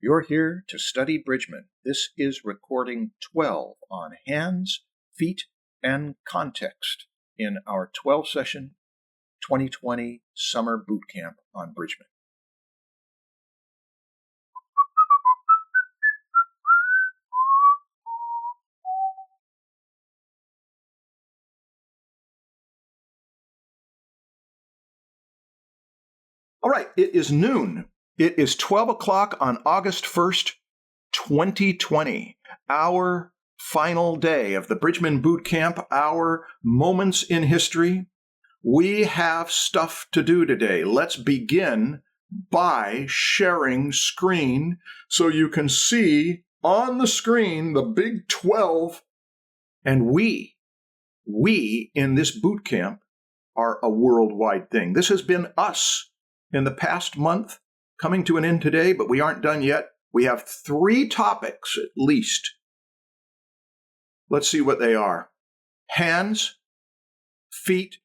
You're here to study Bridgman. This is recording 12 on hands, feet, and context in our 12-session 2020 Summer Bootcamp on Bridgman. All right, it is noon. It is 12 o'clock on August 1st, 2020, our final day of the Bridgman Bootcamp, our moments in history. We have stuff to do today. Let's begin by sharing screen so you can see on the screen the big 12. And we in this bootcamp are a worldwide thing. This has been us in the past month, coming to an end today, but we aren't done yet. We have 3 topics at least. Let's see what they are. Hands, feet,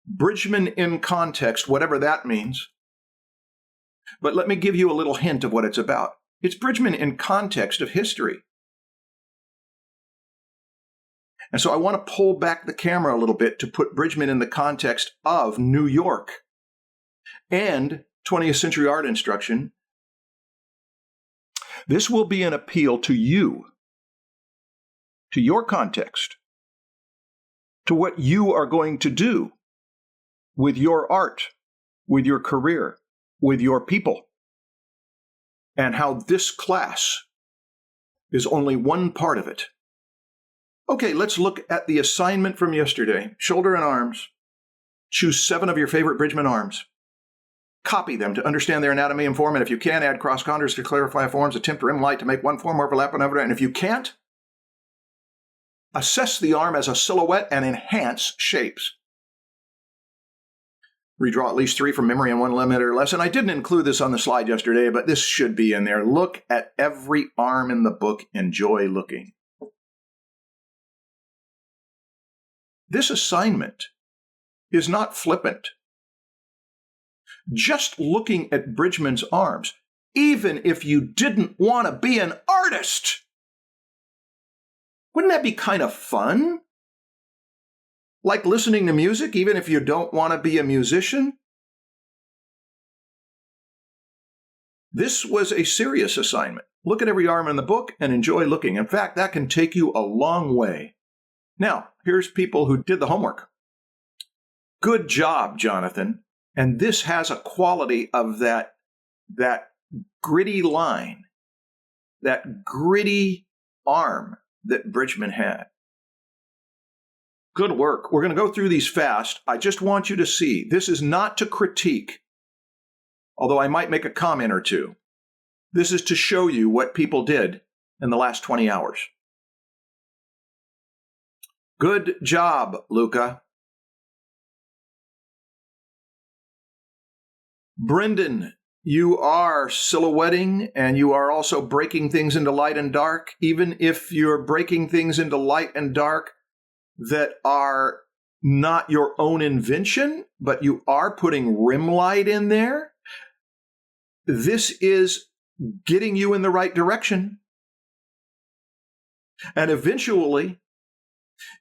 Bridgman in context, whatever that means. But let me give you a little hint of what it's about. It's Bridgman in context of history. And so I want to pull back the camera a little bit to put Bridgman in the context of New York and 20th century art instruction. This will be an appeal to you, to your context, to what you are going to do with your art, with your career, with your people, and how this class is only one part of it. Okay, let's look at the assignment from yesterday. Shoulder and arms. Choose 7 of your favorite Bridgman arms. Copy them to understand their anatomy and form, and if you can, add cross contours to clarify forms, attempt to rim light to make one form overlap another, and if you can't, assess the arm as a silhouette and enhance shapes. Redraw at least 3 from memory in 1 limit or less, and I didn't include this on the slide yesterday, but this should be in there. Look at every arm in the book. Enjoy looking. This assignment is not flippant. Just looking at Bridgman's arms, even if you didn't want to be an artist, wouldn't that be kind of fun? Like listening to music, even if you don't want to be a musician? This was a serious assignment. Look at every arm in the book and enjoy looking. In fact, that can take you a long way. Now, here's people who did the homework. Good job, Jonathan. And this has a quality of that gritty line, that gritty arm that Bridgman had. Good work. We're going to go through these fast. I just want you to see, this is not to critique, although I might make a comment or two. This is to show you what people did in the last 20 hours. Good job, Luca. Brendan, you are silhouetting and you are also breaking things into light and dark, even if you're breaking things into light and dark that are not your own invention, but you are putting rim light in there. This is getting you in the right direction. And eventually,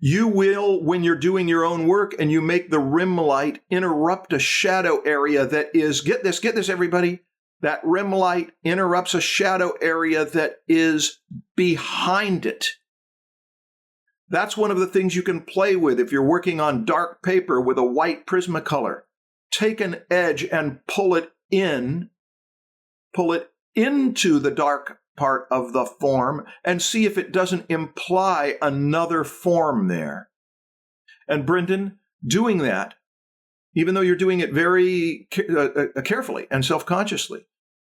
you will, when you're doing your own work and you make the rim light interrupt a shadow area that is, get this everybody, that rim light interrupts a shadow area that is behind it. That's one of the things you can play with if you're working on dark paper with a white Prismacolor. Take an edge and pull it into the dark part of the form and see if it doesn't imply another form there. And Brendan, doing that, even though you're doing it very carefully and self-consciously,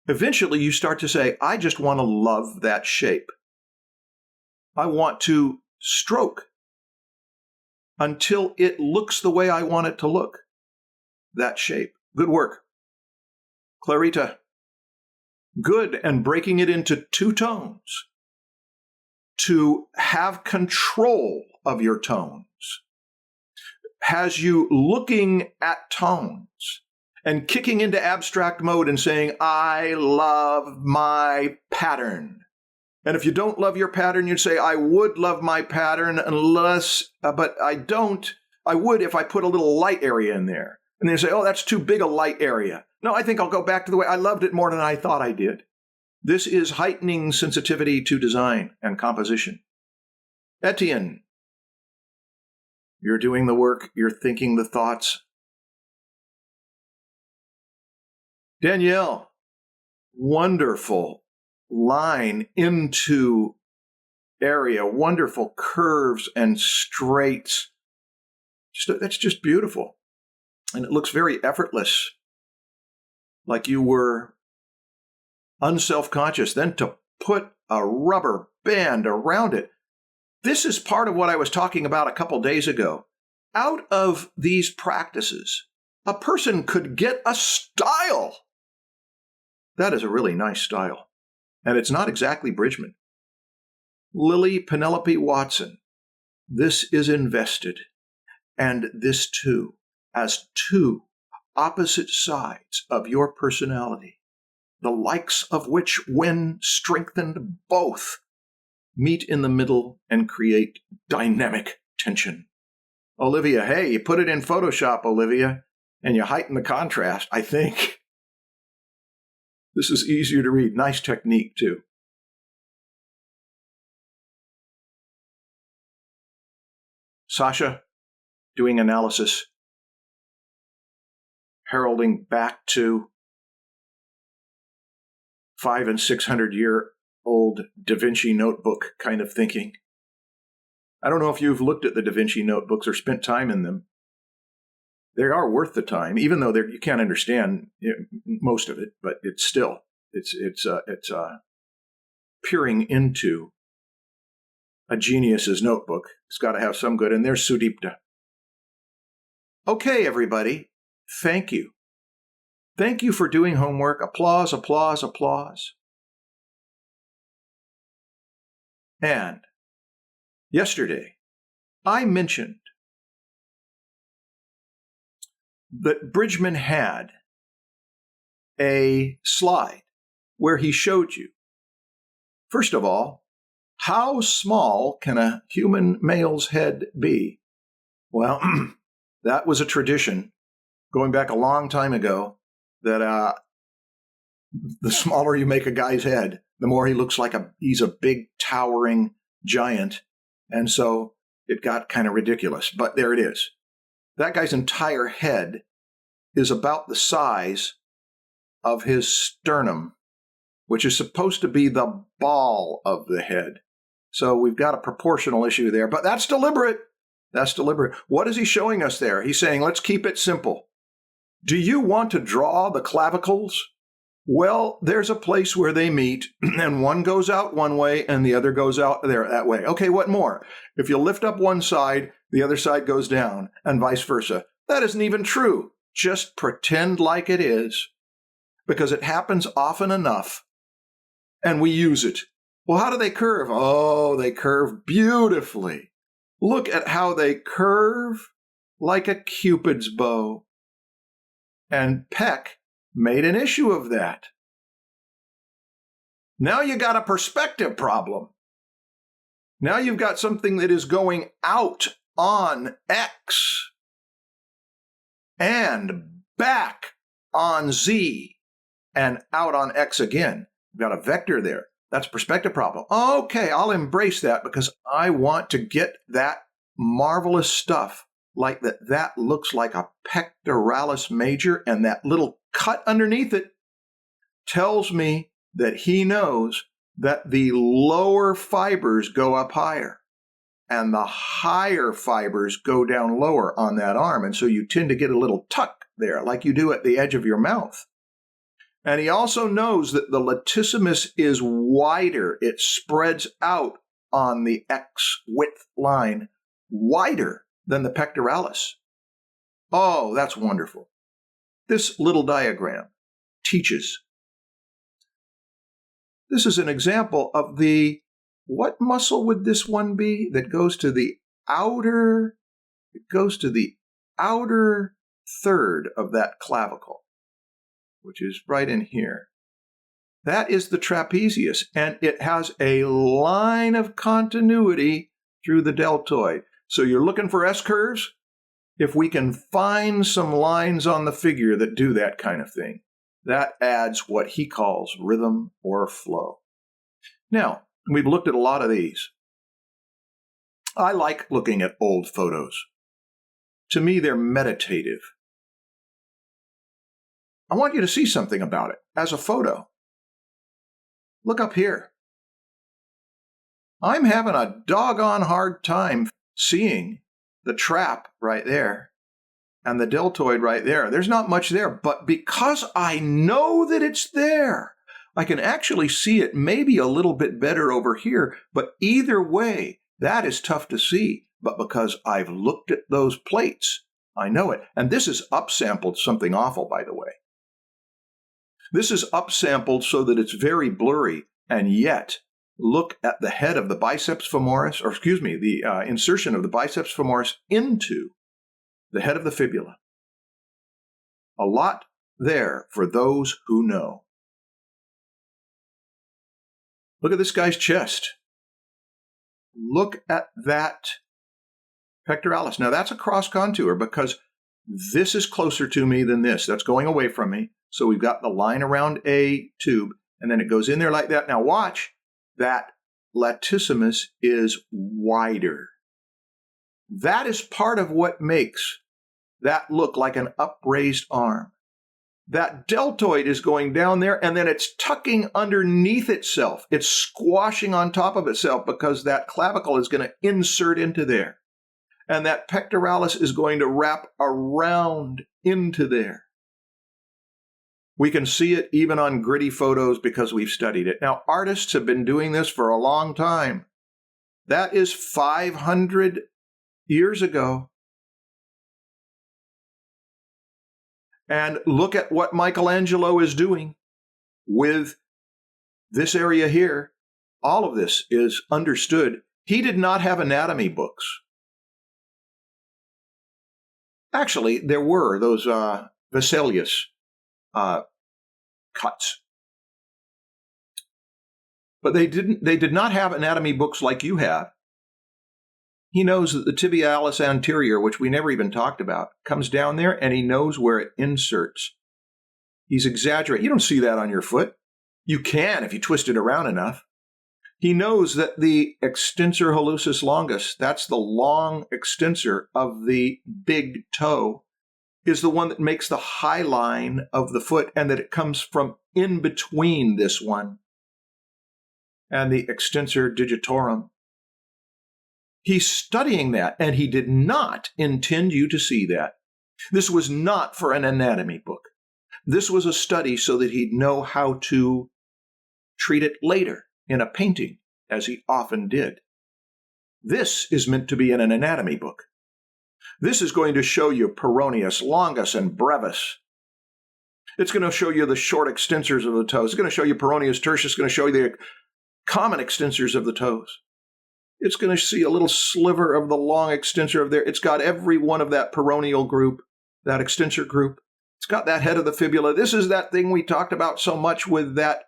eventually you start to say, I just want to love that shape. I want to stroke until it looks the way I want it to look, that shape. Good work. Clarita. Good, and breaking it into 2 tones to have control of your tones has you looking at tones and kicking into abstract mode and saying, I love my pattern. And if you don't love your pattern, you'd say, I would love my pattern but I don't. I would if I put a little light area in there. And then you say, oh, that's too big a light area. No, I think I'll go back to the way I loved it more than I thought I did. This is heightening sensitivity to design and composition. Etienne, you're doing the work, you're thinking the thoughts. Danielle, wonderful line into area, wonderful curves and straights. That's just beautiful. And it looks very effortless, like you were unself-conscious. Then to put a rubber band around it. This is part of what I was talking about a couple days ago. Out of these practices, a person could get a style. That is a really nice style. And it's not exactly Bridgman. Lily Penelope Watson, this is invested. And this too, as two opposite sides of your personality, the likes of which, when strengthened, both meet in the middle and create dynamic tension. Olivia, hey, you put it in Photoshop, Olivia, and you heighten the contrast, I think. This is easier to read. Nice technique, too. Sasha, doing analysis, heralding back to 500- and 600-year-old Da Vinci notebook kind of thinking. I don't know if you've looked at the Da Vinci notebooks or spent time in them. They are worth the time, even though you can't understand most of it, but it's peering into a genius's notebook. It's got to have some good, and there's Sudipta. Okay, everybody, thank you. Thank you for doing homework. Applause, applause, applause. And yesterday, I mentioned that Bridgman had a slide where he showed you, first of all, how small can a human male's head be? Well, that was a tradition going back a long time ago, that the smaller you make a guy's head, the more he looks like he's a big, towering giant. And so it got kind of ridiculous. But there it is. That guy's entire head is about the size of his sternum, which is supposed to be the ball of the head. So we've got a proportional issue there. But that's deliberate. That's deliberate. What is he showing us there? He's saying, let's keep it simple. Do you want to draw the clavicles? Well, there's a place where they meet, and one goes out one way and the other goes out there that way. Okay, what more? If you lift up one side, the other side goes down, and vice versa. That isn't even true. Just pretend like it is, because it happens often enough, and we use it. Well, how do they curve? Oh, they curve beautifully. Look at how they curve like a Cupid's bow. And Peck made an issue of that. Now you got a perspective problem. Now you've got something that is going out on X and back on Z and out on X again. You've got a vector there. That's a perspective problem. Okay, I'll embrace that because I want to get that marvelous stuff like that. That looks like a pectoralis major, and that little cut underneath it tells me that he knows that the lower fibers go up higher and the higher fibers go down lower on that arm. And so you tend to get a little tuck there like you do at the edge of your mouth. And he also knows that the latissimus is wider. It spreads out on the X width line wider than the pectoralis. Oh, that's wonderful. This little diagram teaches. This is an example of what muscle would this one be that goes to the outer third of that clavicle. which is right in here. That is the trapezius, and it has a line of continuity through the deltoid. So you're looking for S-curves? If we can find some lines on the figure that do that kind of thing, that adds what he calls rhythm or flow. Now, we've looked at a lot of these. I like looking at old photos. To me, they're meditative. I want you to see something about it as a photo. Look up here. I'm having a doggone hard time seeing the trap right there and the deltoid right there. There's not much there, but because I know that it's there, I can actually see it maybe a little bit better over here, but either way, that is tough to see. But because I've looked at those plates, I know it. And this is upsampled something awful, by the way. This is upsampled so that it's very blurry, and yet look at the head of the biceps femoris, the insertion of the biceps femoris into the head of the fibula. A lot there for those who know. Look at this guy's chest. Look at that pectoralis. Now that's a cross contour because this is closer to me than this. That's going away from me. So we've got the line around a tube, and then it goes in there like that. Now watch, that latissimus is wider. That is part of what makes that look like an upraised arm. That deltoid is going down there, and then it's tucking underneath itself. It's squashing on top of itself because that clavicle is going to insert into there. And that pectoralis is going to wrap around into there. We can see it even on gritty photos because we've studied it. Now, artists have been doing this for a long time. That is 500 years ago. And look at what Michelangelo is doing with this area here. All of this is understood. He did not have anatomy books. Actually, there were those Vesalius cuts. But they did not have anatomy books like you have. He knows that the tibialis anterior, which we never even talked about, comes down there, and he knows where it inserts. He's exaggerating. You don't see that on your foot. You can if you twist it around enough. He knows that the extensor hallucis longus, that's the long extensor of the big toe, is the one that makes the high line of the foot, and that it comes from in between this one and the extensor digitorum. He's studying that, and he did not intend you to see that. This was not for an anatomy book. This was a study so that he'd know how to treat it later in a painting, as he often did. This is meant to be in an anatomy book. This is going to show you peroneus, longus, and brevis. It's going to show you the short extensors of the toes. It's going to show you peroneus tertius. It's going to show you the common extensors of the toes. It's going to see a little sliver of the long extensor of there. It's got every one of that peroneal group, that extensor group. It's got that head of the fibula. This is that thing we talked about so much with that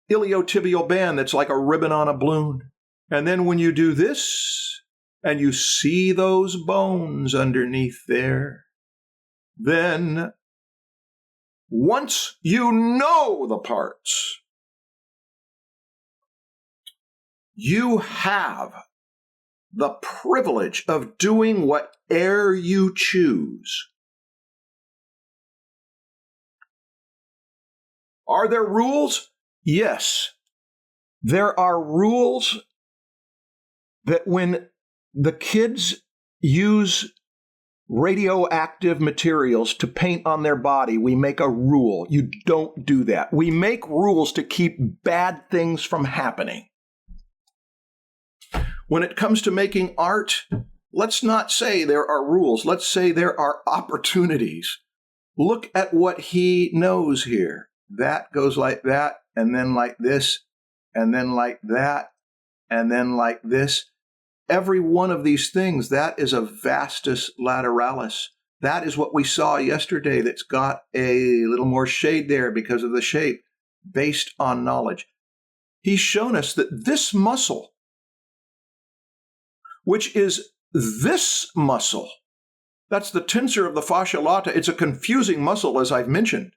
iliotibial band that's like a ribbon on a balloon. And then when you do this, and you see those bones underneath there, then once you know the parts, you have the privilege of doing whatever you choose. Are there rules? Yes. There are rules that when the kids use radioactive materials to paint on their body, we make a rule. You don't do that. We make rules to keep bad things from happening. When it comes to making art, let's not say there are rules. Let's say there are opportunities. Look at what he knows here. That goes like that, and then like this, and then like that, and then like this. Every one of these things, that is a vastus lateralis. That is what we saw yesterday that's got a little more shade there because of the shape, based on knowledge. He's shown us that this muscle, which is this muscle, that's the tensor of the fascia lata. It's a confusing muscle, as I've mentioned.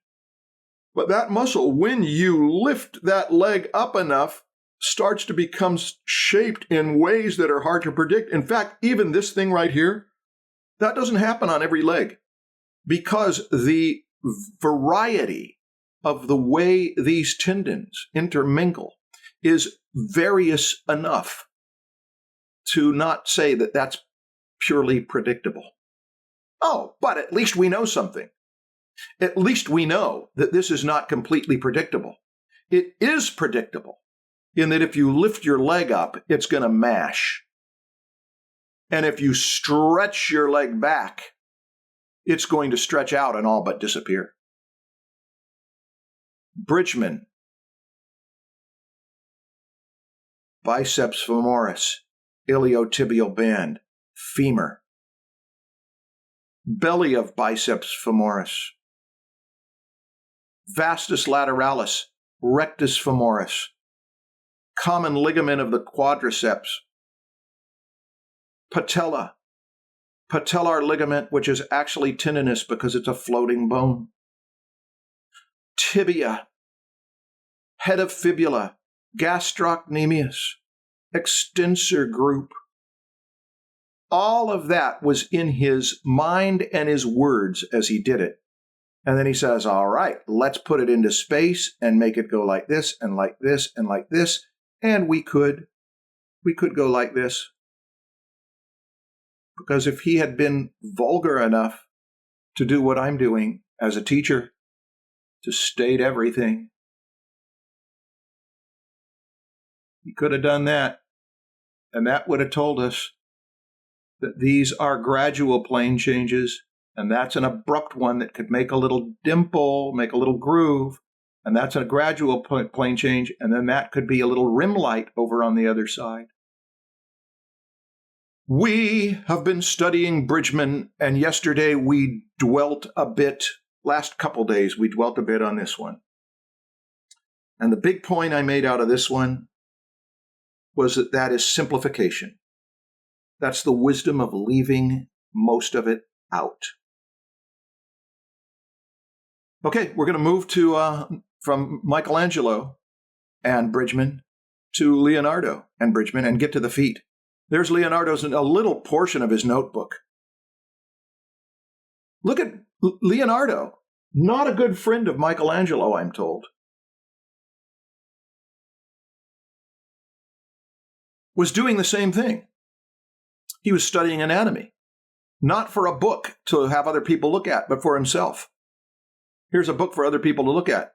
But that muscle, when you lift that leg up enough, starts to become shaped in ways that are hard to predict. In fact, even this thing right here, that doesn't happen on every leg, because the variety of the way these tendons intermingle is various enough to not say that that's purely predictable. Oh, but at least we know something. At least we know that this is not completely predictable. It is predictable in that if you lift your leg up, it's going to mash. And if you stretch your leg back, it's going to stretch out and all but disappear. Bridgman, biceps femoris, iliotibial band, femur, belly of biceps femoris, vastus lateralis, rectus femoris, common ligament of the quadriceps, patella, patellar ligament, which is actually tendinous because it's a floating bone, tibia, head of fibula, gastrocnemius, extensor group. All of that was in his mind and his words as he did it. And then he says, all right, let's put it into space and make it go like this and like this and like this. And we could go like this. Because if he had been vulgar enough to do what I'm doing as a teacher, to state everything, he could have done that. And that would have told us that these are gradual plane changes, and that's an abrupt one that could make a little dimple, make a little groove, and that's a gradual plane change, and then that could be a little rim light over on the other side. We have been studying Bridgman, and yesterday we dwelt a bit, last couple days we dwelt a bit on this one. And the big point I made out of this one was that that is simplification. That's the wisdom of leaving most of it out. Okay, we're going to move to from Michelangelo and Bridgman to Leonardo and Bridgman and get to the feet. There's Leonardo's a little portion of his notebook. Look at Leonardo, not a good friend of Michelangelo, I'm told. Was doing the same thing. He was studying anatomy, not for a book to have other people look at, but for himself. Here's a book for other people to look at.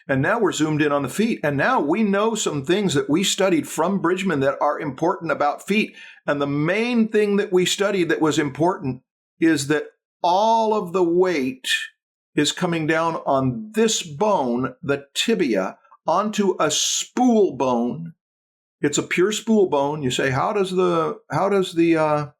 And now we're zoomed in on the feet. And now we know some things that we studied from Bridgman that are important about feet. And the main thing that we studied that was important is that all of the weight is coming down on this bone, the tibia, onto a spool bone. It's a pure spool bone. You say, how does the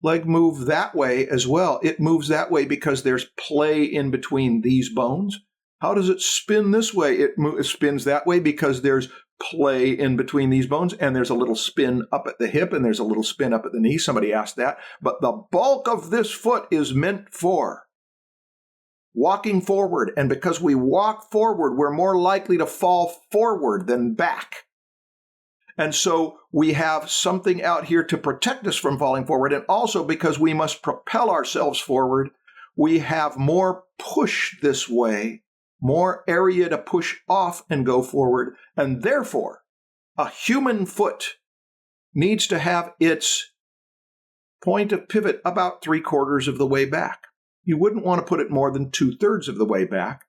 leg move that way as well? It moves that way because there's play in between these bones. How does it spin this way? It spins that way because there's play in between these bones, and there's a little spin up at the hip, and there's a little spin up at the knee. Somebody asked that. But the bulk of this foot is meant for walking forward, and because we walk forward, we're more likely to fall forward than back. And so we have something out here to protect us from falling forward, and also because we must propel ourselves forward, we have more push this way, more area to push off and go forward, and therefore a human foot needs to have its point of pivot about 3/4 of the way back. You wouldn't want to put it more than 2/3 of the way back,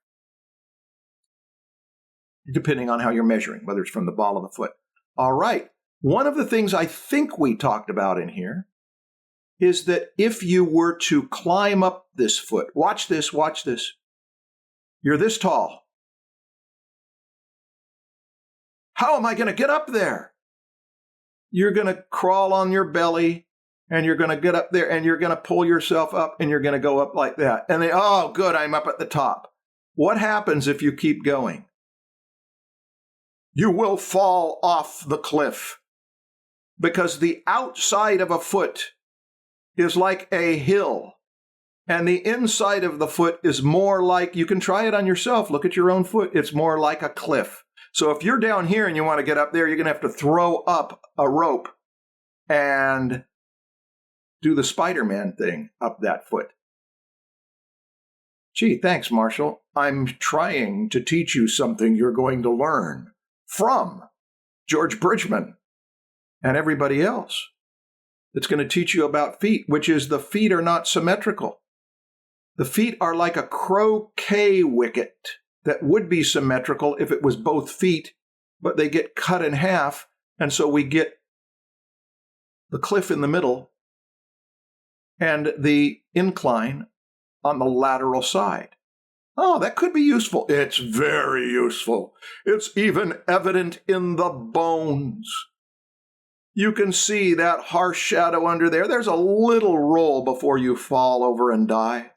depending on how you're measuring, whether it's from the ball of the foot. All right, one of the things I think we talked about in here is that if you were to climb up this foot, watch this, you're this tall. How am I going to get up there? You're going to crawl on your belly And you're going to get up there and you're going to pull yourself up and you're going to go up like that. And then, oh, good, I'm up at the top. What happens if you keep going? You will fall off the cliff, because the outside of a foot is like a hill, and the inside of the foot is more like, you can try it on yourself, look at your own foot, it's more like a cliff. So if you're down here and you want to get up there, you're going to have to throw up a rope and do the Spider-Man thing up that foot. Gee, thanks, Marshall. I'm trying to teach you something you're going to learn from George Bridgman and everybody else. It's going to teach you about feet, which is the feet are not symmetrical. The feet are like a croquet wicket that would be symmetrical if it was both feet, but they get cut in half, and so we get the cliff in the middle and the incline on the lateral side. Oh, that could be useful. It's very useful. It's even evident in the bones. You can see that harsh shadow under there. There's a little roll before you fall over and die.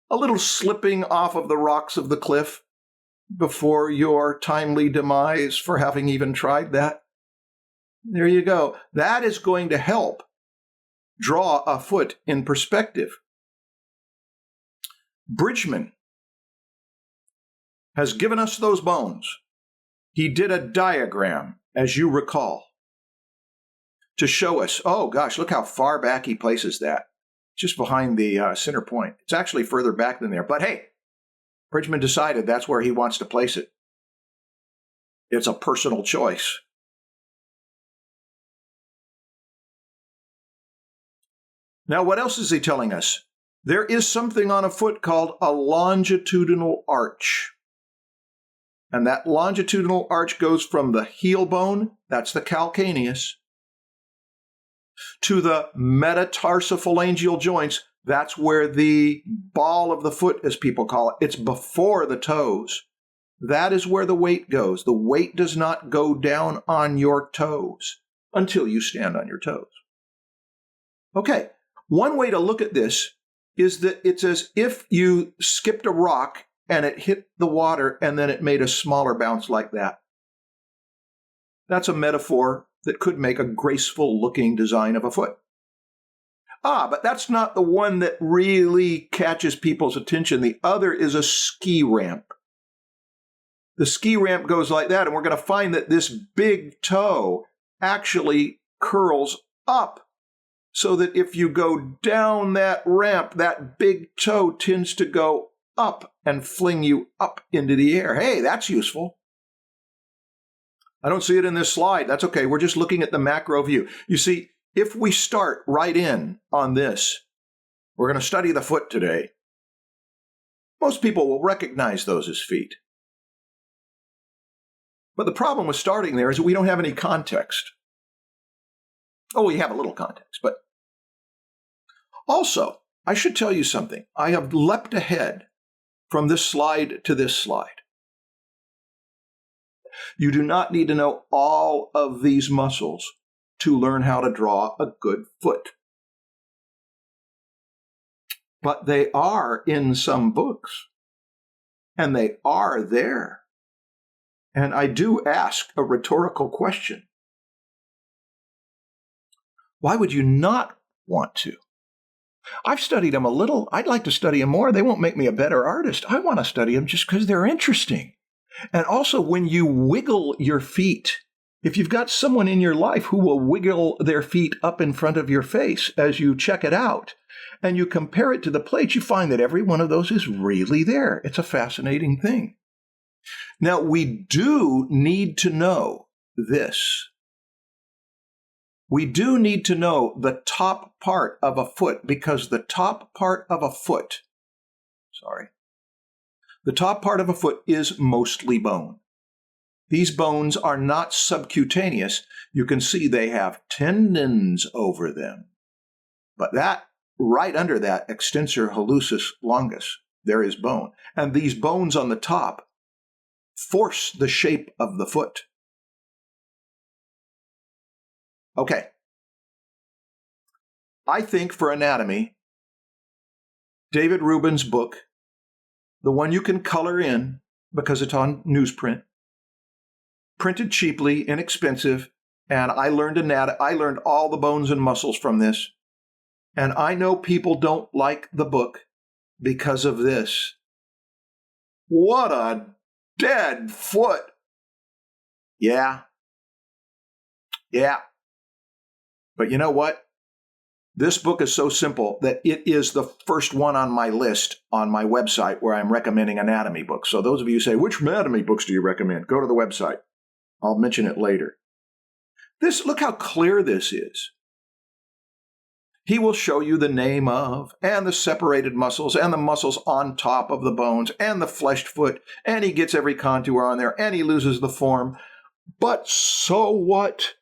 A little slipping off of the rocks of the cliff before your timely demise for having even tried that. There you go. That is going to help draw a foot in perspective. Bridgman has given us those bones. He did a diagram, as you recall, to show us, oh gosh, look how far back he places that. Just behind the center point. It's actually further back than there. But hey, Bridgman decided that's where he wants to place it. It's a personal choice. Now, what else is he telling us? There is something on a foot called a longitudinal arch. And that longitudinal arch goes from the heel bone, that's the calcaneus, to the metatarsophalangeal joints, that's where the ball of the foot, as people call it, it's before the toes. That is where the weight goes. The weight does not go down on your toes until you stand on your toes. Okay, one way to look at this is that it's as if you skipped a rock and it hit the water and then it made a smaller bounce like that. That's a metaphor that could make a graceful looking design of a foot. But that's not the one that really catches people's attention. The other is a ski ramp. The ski ramp goes like that, and we're going to find that this big toe actually curls up, so that if you go down that ramp, that big toe tends to go up and fling you up into the air. Hey, that's useful. I don't see it in this slide. That's okay. We're just looking at the macro view. You see, if we start right in on this, we're going to study the foot today. Most people will recognize those as feet. But the problem with starting there is that we don't have any context. Oh, we have a little context, but also, I should tell you something. I have leapt ahead from this slide to this slide. You do not need to know all of these muscles to learn how to draw a good foot. But they are in some books, and they are there. And I do ask a rhetorical question. Why would you not want to? I've studied them a little. I'd like to study them more. They won't make me a better artist. I want to study them just because they're interesting. And also, when you wiggle your feet, if you've got someone in your life who will wiggle their feet up in front of your face as you check it out, and you compare it to the plate, you find that every one of those is really there. It's a fascinating thing. Now, we do need to know this. We do need to know the top part of a foot, because the top part of a foot, the top part of a foot is mostly bone. These bones are not subcutaneous. You can see they have tendons over them. But that, right under that extensor hallucis longus, there is bone. And these bones on the top force the shape of the foot. Okay. I think for anatomy, David Rubin's book, the one you can color in because it's on newsprint, printed cheaply, inexpensive, and I learned all the bones and muscles from this. And I know people don't like the book because of this. What a dead foot. Yeah. But you know what? This book is so simple that it is the first one on my list on my website where I'm recommending anatomy books. So those of you who say, which anatomy books do you recommend? Go to the website. I'll mention it later. Look how clear this is. He will show you the name of, and the separated muscles, and the muscles on top of the bones, and the fleshed foot, and he gets every contour on there, and he loses the form. But so what?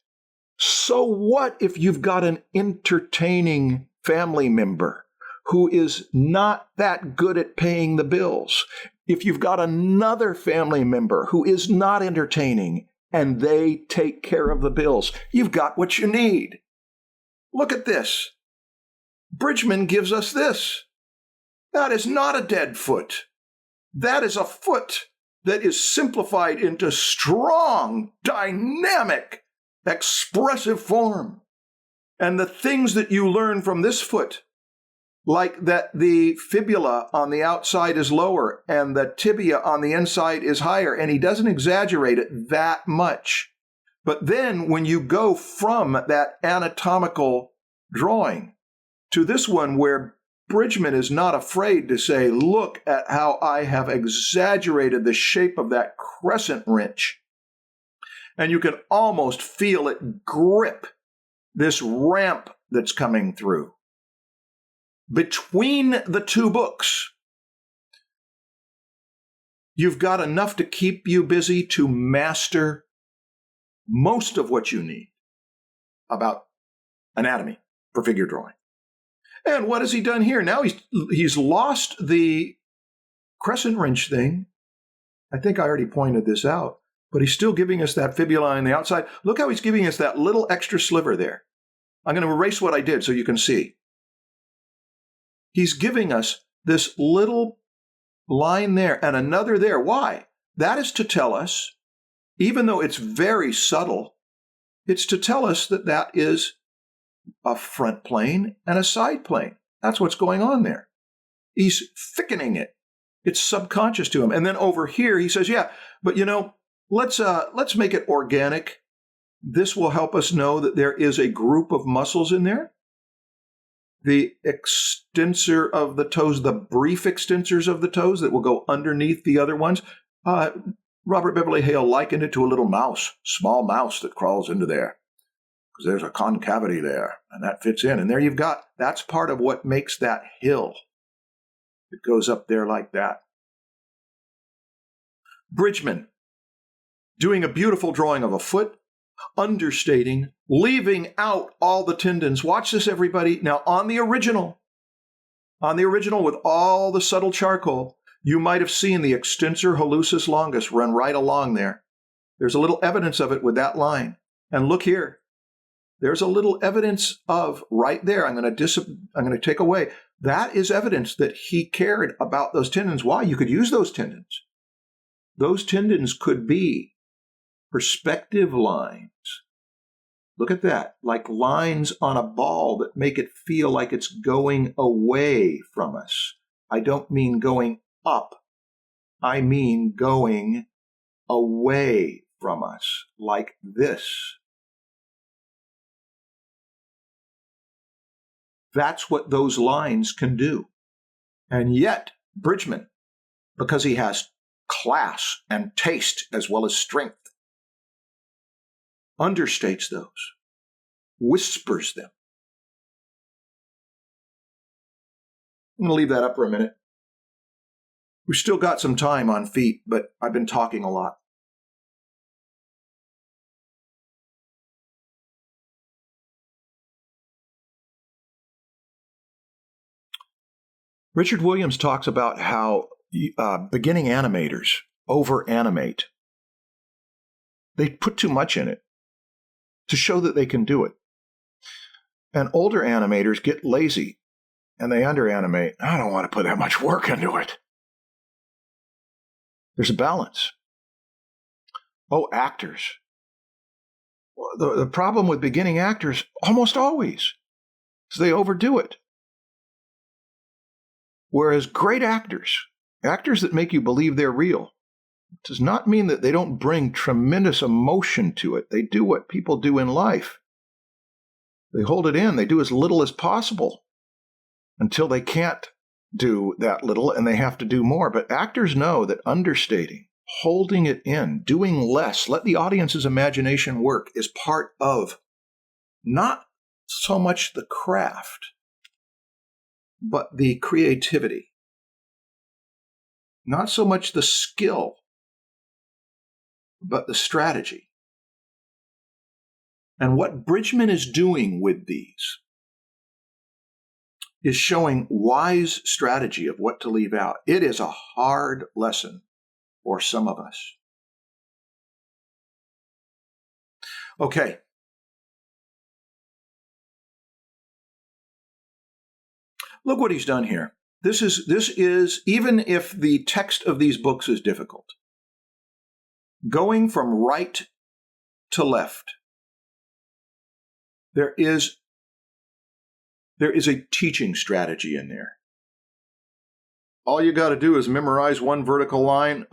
So what if you've got an entertaining family member who is not that good at paying the bills? If you've got another family member who is not entertaining and they take care of the bills, you've got what you need. Look at this. Bridgman gives us this. That is not a dead foot. That is a foot that is simplified into strong, dynamic, expressive form. And the things that you learn from this foot, like that the fibula on the outside is lower and the tibia on the inside is higher, and he doesn't exaggerate it that much. But then when you go from that anatomical drawing to this one where Bridgman is not afraid to say, look at how I have exaggerated the shape of that crescent wrench. And you can almost feel it grip this ramp that's coming through. Between the two books, you've got enough to keep you busy to master most of what you need about anatomy for figure drawing. And what has he done here? Now he's lost the crescent wrench thing. I think I already pointed this out, but he's still giving us that fibula on the outside. Look how he's giving us that little extra sliver there. I'm going to erase what I did so you can see. He's giving us this little line there and another there. Why? That is to tell us, even though it's very subtle, it's to tell us that that is a front plane and a side plane. That's what's going on there. He's thickening it. It's subconscious to him. And then over here, he says, yeah, but let's make it organic. This will help us know that there is a group of muscles in there. The extensor of the toes, the brief extensors of the toes that will go underneath the other ones. Robert Beverly Hale likened it to a little mouse, small mouse that crawls into there. Because there's a concavity there, and that fits in. And there you've got, that's part of what makes that hill. It goes up there like that. Bridgman, doing a beautiful drawing of a foot, understating, leaving out all the tendons. Watch this, everybody. Now, on the original with all the subtle charcoal, you might have seen the extensor hallucis longus run right along there. There's a little evidence of it with that line. And look here. There's a little evidence of right there. I'm going to take away. That is evidence that he cared about those tendons. Why? You could use those tendons. Those tendons could be perspective lines. Look at that, like lines on a ball that make it feel like it's going away from us. I don't mean going up. I mean going away from us, like this. That's what those lines can do. And yet, Bridgman, because he has class and taste as well as strength, understates those, whispers them. I'm going to leave that up for a minute. We've still got some time on feet, but I've been talking a lot. Richard Williams talks about how beginning animators over-animate. They put too much in it to show that they can do it. And older animators get lazy and they underanimate. I don't want to put that much work into it. There's a balance. Oh, actors. The problem with beginning actors almost always is they overdo it. Whereas great actors that make you believe they're real, does not mean that they don't bring tremendous emotion to it. They do what people do in life. They hold it in. They do as little as possible until they can't do that little and they have to do more. But actors know that understating, holding it in, doing less, let the audience's imagination work is part of not so much the craft, but the creativity. Not so much the skill, but the strategy. And what Bridgman is doing with these is showing wise strategy of what to leave out. It is a hard lesson for some of us. Okay. Look what he's done here. This is, even if the text of these books is difficult, going from right to left, there is a teaching strategy in there. All you got to do is memorize one vertical line,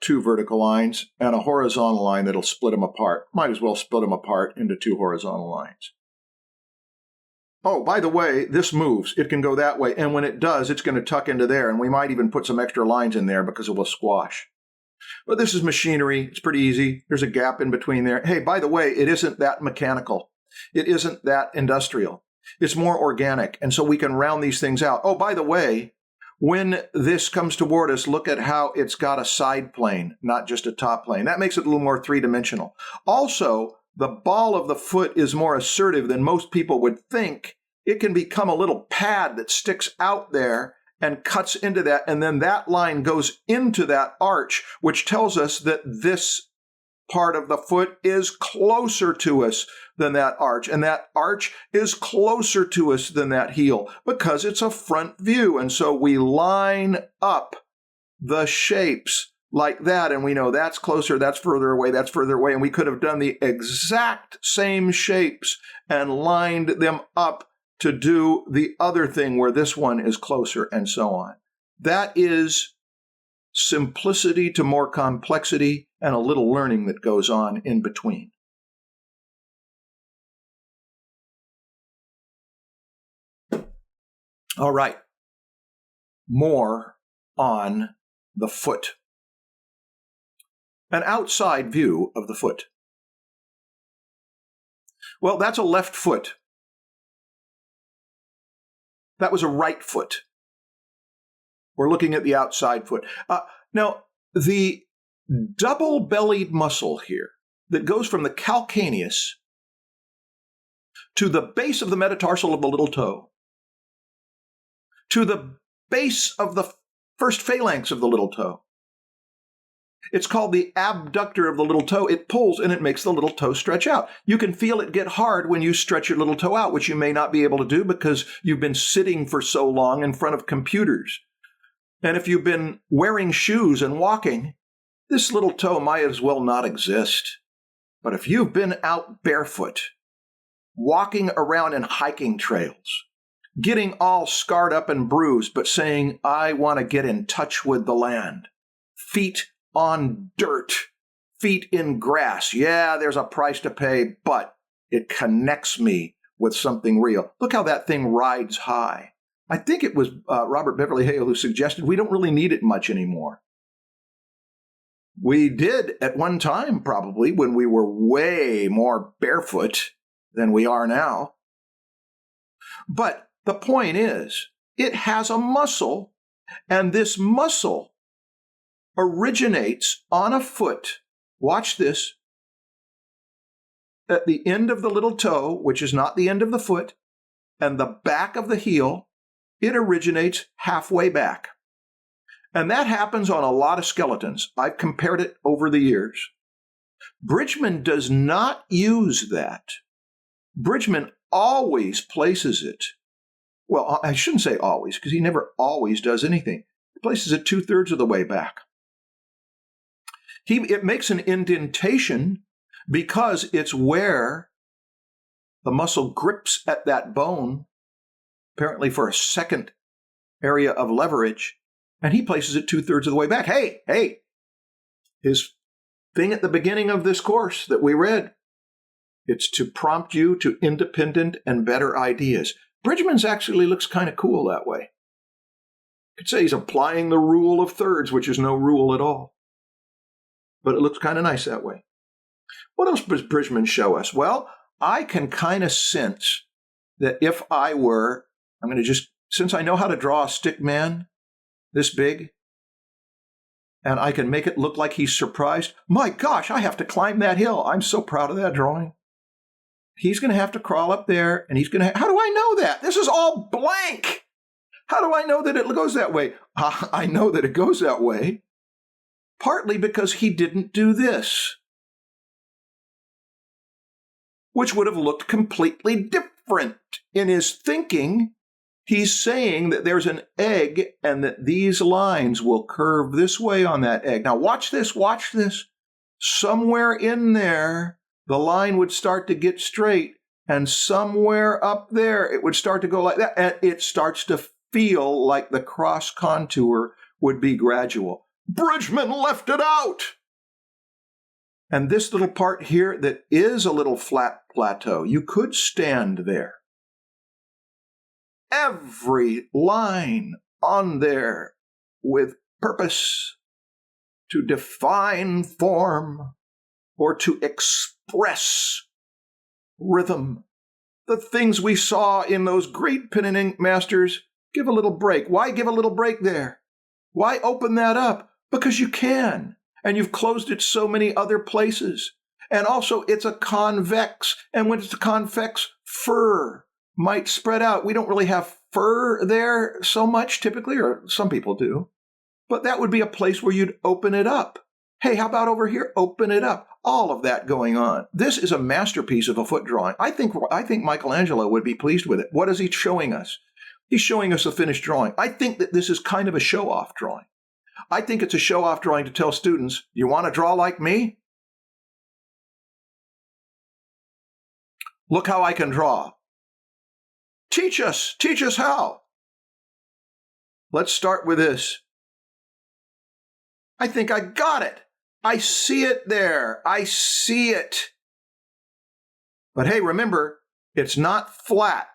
two vertical lines, and a horizontal line that'll split them apart. Might as well split them apart into two horizontal lines. Oh, by the way, this moves. It can go that way, and when it does, it's going to tuck into there, and we might even put some extra lines in there because it will squash. But this is machinery. It's pretty easy. There's a gap in between there. Hey, by the way, it isn't that mechanical. It isn't that industrial. It's more organic, and so we can round these things out. Oh, by the way, when this comes toward us, look at how it's got a side plane, not just a top plane. That makes it a little more three-dimensional. Also, the ball of the foot is more assertive than most people would think. It can become a little pad that sticks out there and cuts into that, and then that line goes into that arch, which tells us that this part of the foot is closer to us than that arch, and that arch is closer to us than that heel because it's a front view. And so we line up the shapes like that, and we know that's closer, that's further away, that's further away, and we could have done the exact same shapes and lined them up to do the other thing where this one is closer, and so on. That is simplicity to more complexity and a little learning that goes on in between. All right. More on the foot. An outside view of the foot. Well, that's a left foot. That was a right foot. We're looking at the outside foot. Now, the double-bellied muscle here that goes from the calcaneus to the base of the metatarsal of the little toe, to the base of the first phalanx of the little toe. It's called the abductor of the little toe. It pulls and it makes the little toe stretch out. You can feel it get hard when you stretch your little toe out, which you may not be able to do because you've been sitting for so long in front of computers. And if you've been wearing shoes and walking, this little toe might as well not exist. But if you've been out barefoot, walking around in hiking trails, getting all scarred up and bruised, but saying, I want to get in touch with the land, feet on dirt, feet in grass. Yeah, there's a price to pay, but it connects me with something real. Look how that thing rides high. I think it was Robert Beverly Hale who suggested we don't really need it much anymore. We did at one time, probably, when we were way more barefoot than we are now. But the point is, it has a muscle, and this muscle originates on a foot. Watch this. At the end of the little toe, which is not the end of the foot, and the back of the heel, it originates halfway back. And that happens on a lot of skeletons. I've compared it over the years. Bridgman does not use that. Bridgman always places it, well, I shouldn't say always, because he never always does anything. He places it 2/3 of the way back. It makes an indentation because it's where the muscle grips at that bone, apparently for a second area of leverage, and he places it 2/3 of the way back. Hey, his thing at the beginning of this course that we read, it's to prompt you to independent and better ideas. Bridgman's actually looks kind of cool that way. You could say he's applying the rule of thirds, which is no rule at all. But it looks kind of nice that way. What else does Bridgman show us? Well, I can kind of sense that if I were, since I know how to draw a stick man this big, and I can make it look like he's surprised, my gosh, I have to climb that hill. I'm so proud of that drawing. He's going to have to crawl up there, and how do I know that? This is all blank. How do I know that it goes that way? I know that it goes that way, partly because he didn't do this, which would have looked completely different. In his thinking, he's saying that there's an egg and that these lines will curve this way on that egg. Now watch this. Somewhere in there, the line would start to get straight, and somewhere up there, it would start to go like that, and it starts to feel like the cross contour would be gradual. Bridgman left it out! And this little part here that is a little flat plateau, you could stand there. Every line on there with purpose to define form or to express rhythm. The things we saw in those great pen and ink masters, give a little break. Why give a little break there? Why open that up? Because you can. And you've closed it so many other places. And also, it's a convex. And when it's a convex, fur might spread out. We don't really have fur there so much typically, or some people do. But that would be a place where you'd open it up. Hey, how about over here? Open it up. All of that going on. This is a masterpiece of a foot drawing. I think Michelangelo would be pleased with it. What is he showing us? He's showing us a finished drawing. I think that this is kind of a show-off drawing. I think it's a show-off drawing to tell students, you want to draw like me? Look how I can draw. Teach us how. Let's start with this. I think I got it. I see it there. I see it. But hey, remember, it's not flat.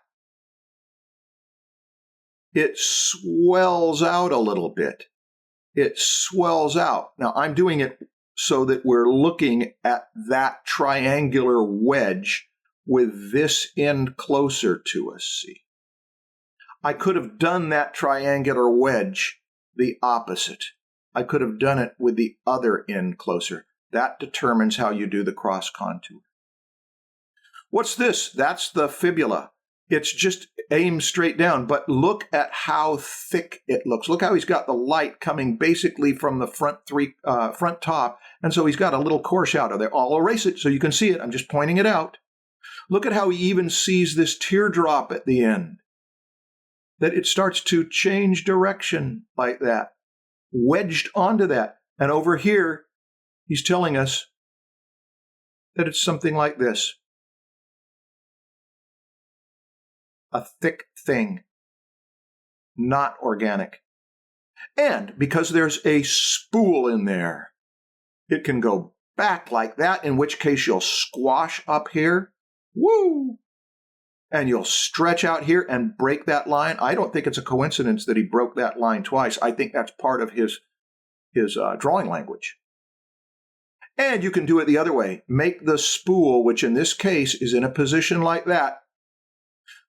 It swells out a little bit. It swells out. Now, I'm doing it so that we're looking at that triangular wedge with this end closer to us, see? I could have done that triangular wedge the opposite. I could have done it with the other end closer. That determines how you do the cross contour. What's this? That's the fibula. It's just aimed straight down, but look at how thick it looks. Look how he's got the light coming basically from the front top, and so he's got a little course out of there. I'll erase it so you can see it. I'm just pointing it out. Look at how he even sees this teardrop at the end, that it starts to change direction like that, wedged onto that. And over here, he's telling us that it's something like this. A thick thing, not organic. And because there's a spool in there, it can go back like that, in which case you'll squash up here, woo, and you'll stretch out here and break that line. I don't think it's a coincidence that he broke that line twice. I think that's part of his drawing language. And you can do it the other way. Make the spool, which in this case is in a position like that.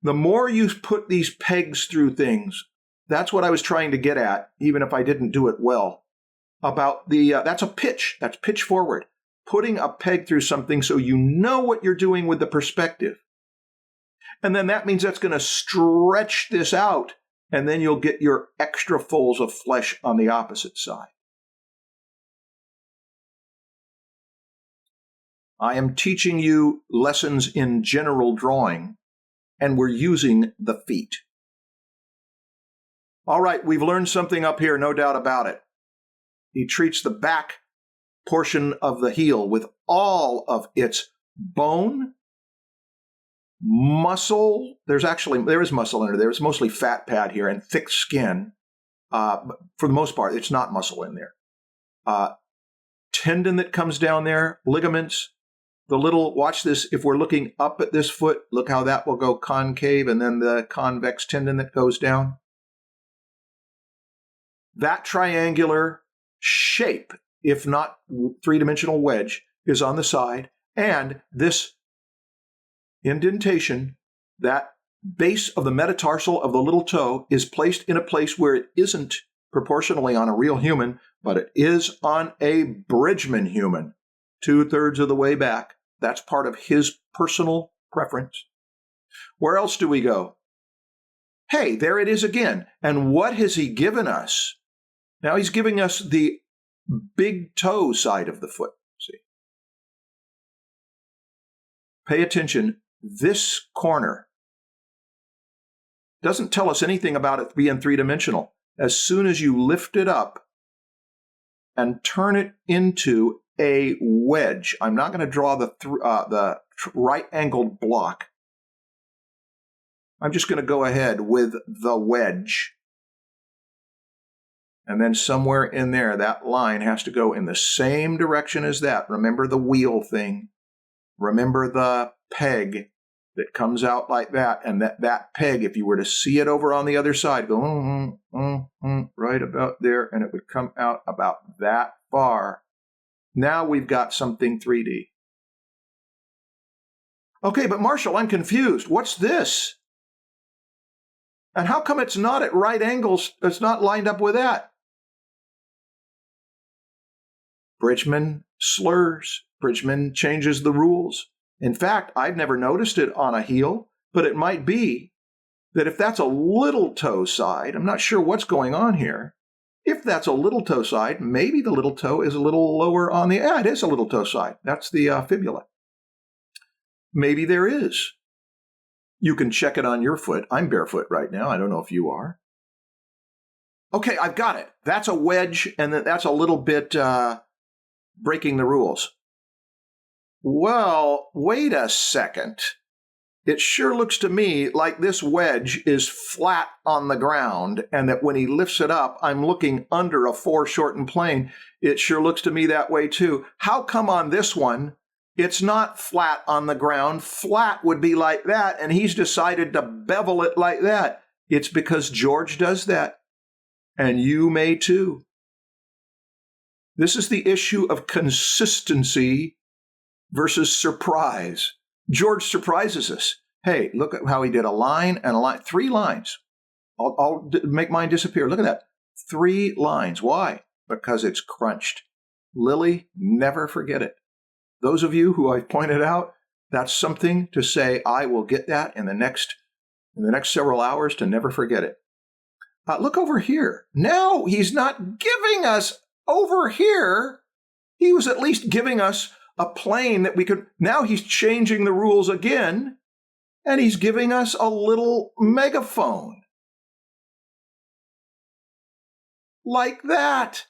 The more you put these pegs through things, that's what I was trying to get at, even if I didn't do it well, about that's a pitch. That's pitch forward. Putting a peg through something so you know what you're doing with the perspective. And then that means that's going to stretch this out, and then you'll get your extra folds of flesh on the opposite side. I am teaching you lessons in general drawing and we're using the feet. All right, we've learned something up here, no doubt about it. He treats the back portion of the heel with all of its bone, muscle. There is muscle under there. It's mostly fat pad here and thick skin. But for the most part, it's not muscle in there. Tendon that comes down there, ligaments, watch this, if we're looking up at this foot, look how that will go concave, and then the convex tendon that goes down. That triangular shape, if not three-dimensional wedge, is on the side, and this indentation, that base of the metatarsal of the little toe, is placed in a place where it isn't proportionally on a real human, but it is on a Bridgman human, 2/3 of the way back. That's part of his personal preference. Where else do we go? Hey, there it is again. And what has he given us? Now he's giving us the big toe side of the foot. See? Pay attention. This corner doesn't tell us anything about it being three-dimensional. As soon as you lift it up and turn it into a wedge, I'm not going to draw the right-angled block. I'm just going to go ahead with the wedge. And then somewhere in there, that line has to go in the same direction as that. Remember the wheel thing. Remember the peg that comes out like that. And that peg, if you were to see it over on the other side, go right about there, and it would come out about that far. Now we've got something 3D. Okay, but Marshall, I'm confused. What's this? And how come it's not at right angles? It's not lined up with that. Bridgman slurs. Bridgman changes the rules. In fact, I've never noticed it on a heel, but it might be that if that's a little toe side, I'm not sure what's going on here. If that's a little toe side, maybe the little toe is a little lower on the, it is a little toe side. That's the fibula. Maybe there is. You can check it on your foot. I'm barefoot right now. I don't know if you are. Okay, I've got it. That's a wedge, and that's a little bit breaking the rules. Well, wait a second. It sure looks to me like this wedge is flat on the ground, and that when he lifts it up, I'm looking under a foreshortened plane. It sure looks to me that way too. How come on this one, it's not flat on the ground? Flat would be like that, and he's decided to bevel it like that. It's because George does that, and you may too. This is the issue of consistency versus surprise. George surprises us. Hey, look at how he did a line and a line. 3 lines. I'll make mine disappear. Look at that. 3 lines. Why? Because it's crunched. Lily, never forget it. Those of you who I've pointed out, that's something to say, I will get that in the next several hours to never forget it. Look over here. Now he's not giving us over here. He was at least giving us a plane that we could, now he's changing the rules again, and he's giving us a little megaphone. Like that.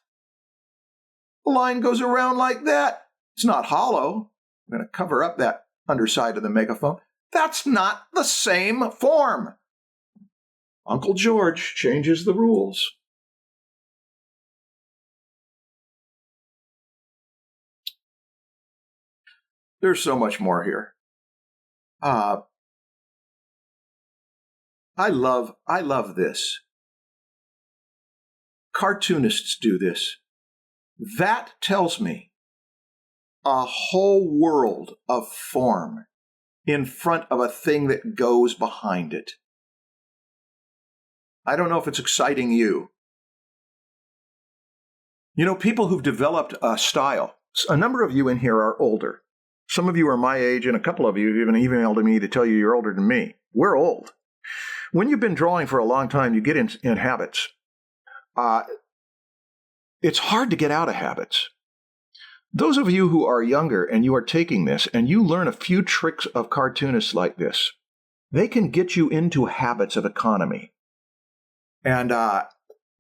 The line goes around like that. It's not hollow. I'm going to cover up that underside of the megaphone. That's not the same form. Uncle George changes the rules. There's so much more here. I love this. Cartoonists do this. That tells me a whole world of form in front of a thing that goes behind it. I don't know if it's exciting you. You know, people who've developed a style, a number of you in here are older. Some of you are my age, and a couple of you have even emailed me to tell you you're older than me. We're old. When you've been drawing for a long time, you get in habits. It's hard to get out of habits. Those of you who are younger and you are taking this, and you learn a few tricks of cartoonists like this, they can get you into habits of economy. And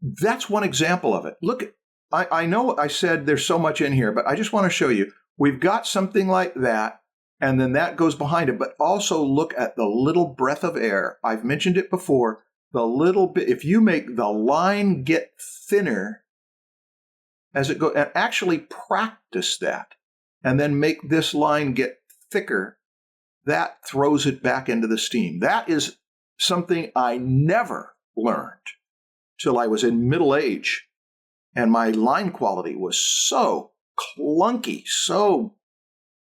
that's one example of it. Look, I know I said there's so much in here, but I just want to show you. We've got something like that, and then that goes behind it. But also look at the little breath of air. I've mentioned it before. The little bit, if you make the line get thinner as it goes, and actually practice that, and then make this line get thicker, that throws it back into the steam. That is something I never learned till I was in middle age, and my line quality was so clunky, so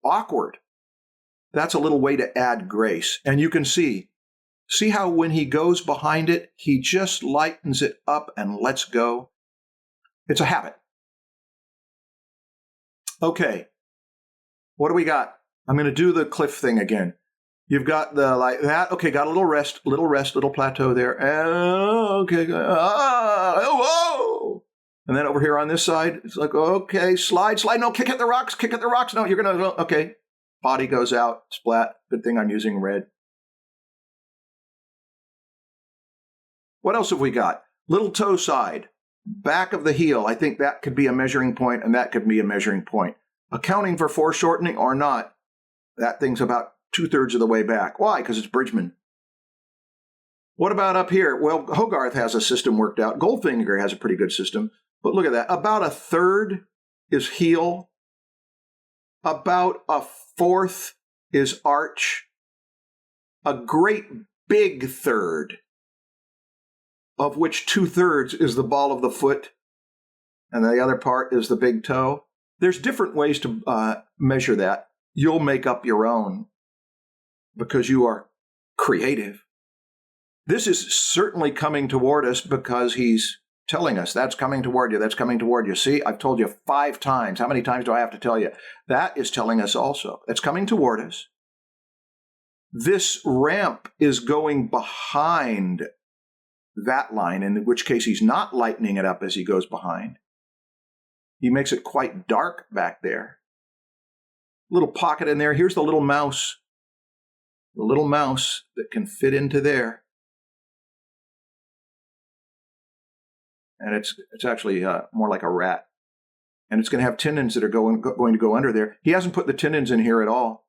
awkward. That's a little way to add grace. And you can see how when he goes behind it, he just lightens it up and lets go. It's a habit. Okay, what do we got? I'm going to do the cliff thing again. You've got the like that. Okay, got a little rest, little plateau there. Okay, whoa. And then over here on this side, it's like, okay, slide. No, kick at the rocks. No, you're going to, okay. Body goes out, splat. Good thing I'm using red. What else have we got? Little toe side, back of the heel. I think that could be a measuring point, and that could be a measuring point. Accounting for foreshortening or not, that thing's about 2/3 of the way back. Why? Because it's Bridgman. What about up here? Well, Hogarth has a system worked out. Goldfinger has a pretty good system. But look at that. About 1/3 is heel. About 1/4 is arch. A great big third, of which 2/3 is the ball of the foot, and the other part is the big toe. There's different ways to measure that. You'll make up your own because you are creative. This is certainly coming toward us because he's telling us that's coming toward you, that's coming toward you. See, I've told you 5 times. How many times do I have to tell you? That is telling us also. It's coming toward us. This ramp is going behind that line, in which case he's not lightening it up as he goes behind. He makes it quite dark back there. Little pocket in there. Here's the little mouse. The little mouse that can fit into there. And it's actually more like a rat. And it's going to have tendons that are going to go under there. He hasn't put the tendons in here at all.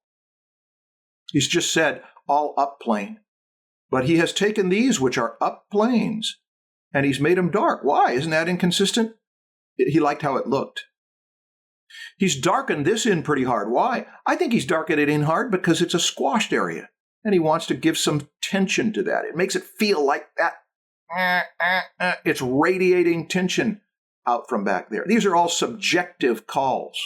He's just said all up plane. But he has taken these, which are up planes, and he's made them dark. Why? Isn't that inconsistent? He liked how it looked. He's darkened this in pretty hard. Why? I think he's darkened it in hard because it's a squashed area, and he wants to give some tension to that. It makes it feel like that. It's radiating tension out from back there. These are all subjective calls.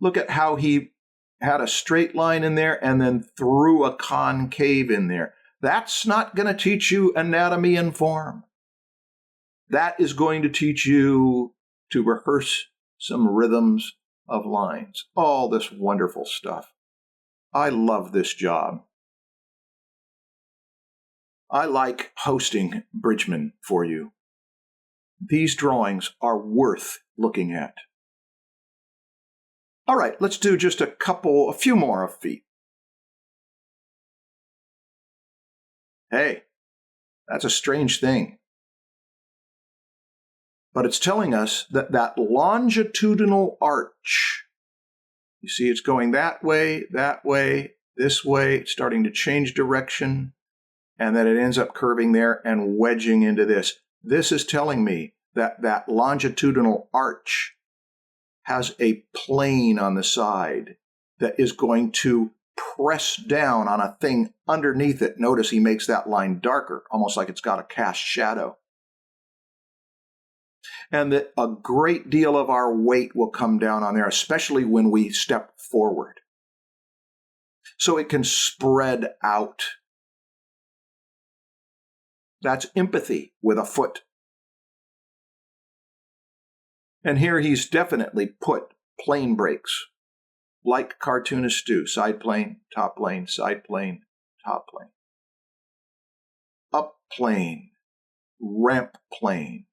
Look at how he had a straight line in there and then threw a concave in there. That's not going to teach you anatomy and form. That is going to teach you to rehearse some rhythms of lines. All this wonderful stuff. I love this job. I like hosting Bridgman for you. These drawings are worth looking at. All right, let's do just a few more of feet. Hey, that's a strange thing. But it's telling us that that longitudinal arch, you see it's going that way, this way, it's starting to change direction, and then it ends up curving there and wedging into this. This is telling me that that longitudinal arch has a plane on the side that is going to press down on a thing underneath it. Notice he makes that line darker, almost like it's got a cast shadow. And that a great deal of our weight will come down on there, especially when we step forward. So it can spread out. That's empathy with a foot. And here he's definitely put plane breaks, like cartoonists do. Side plane, top plane, side plane, top plane. Up plane, ramp plane,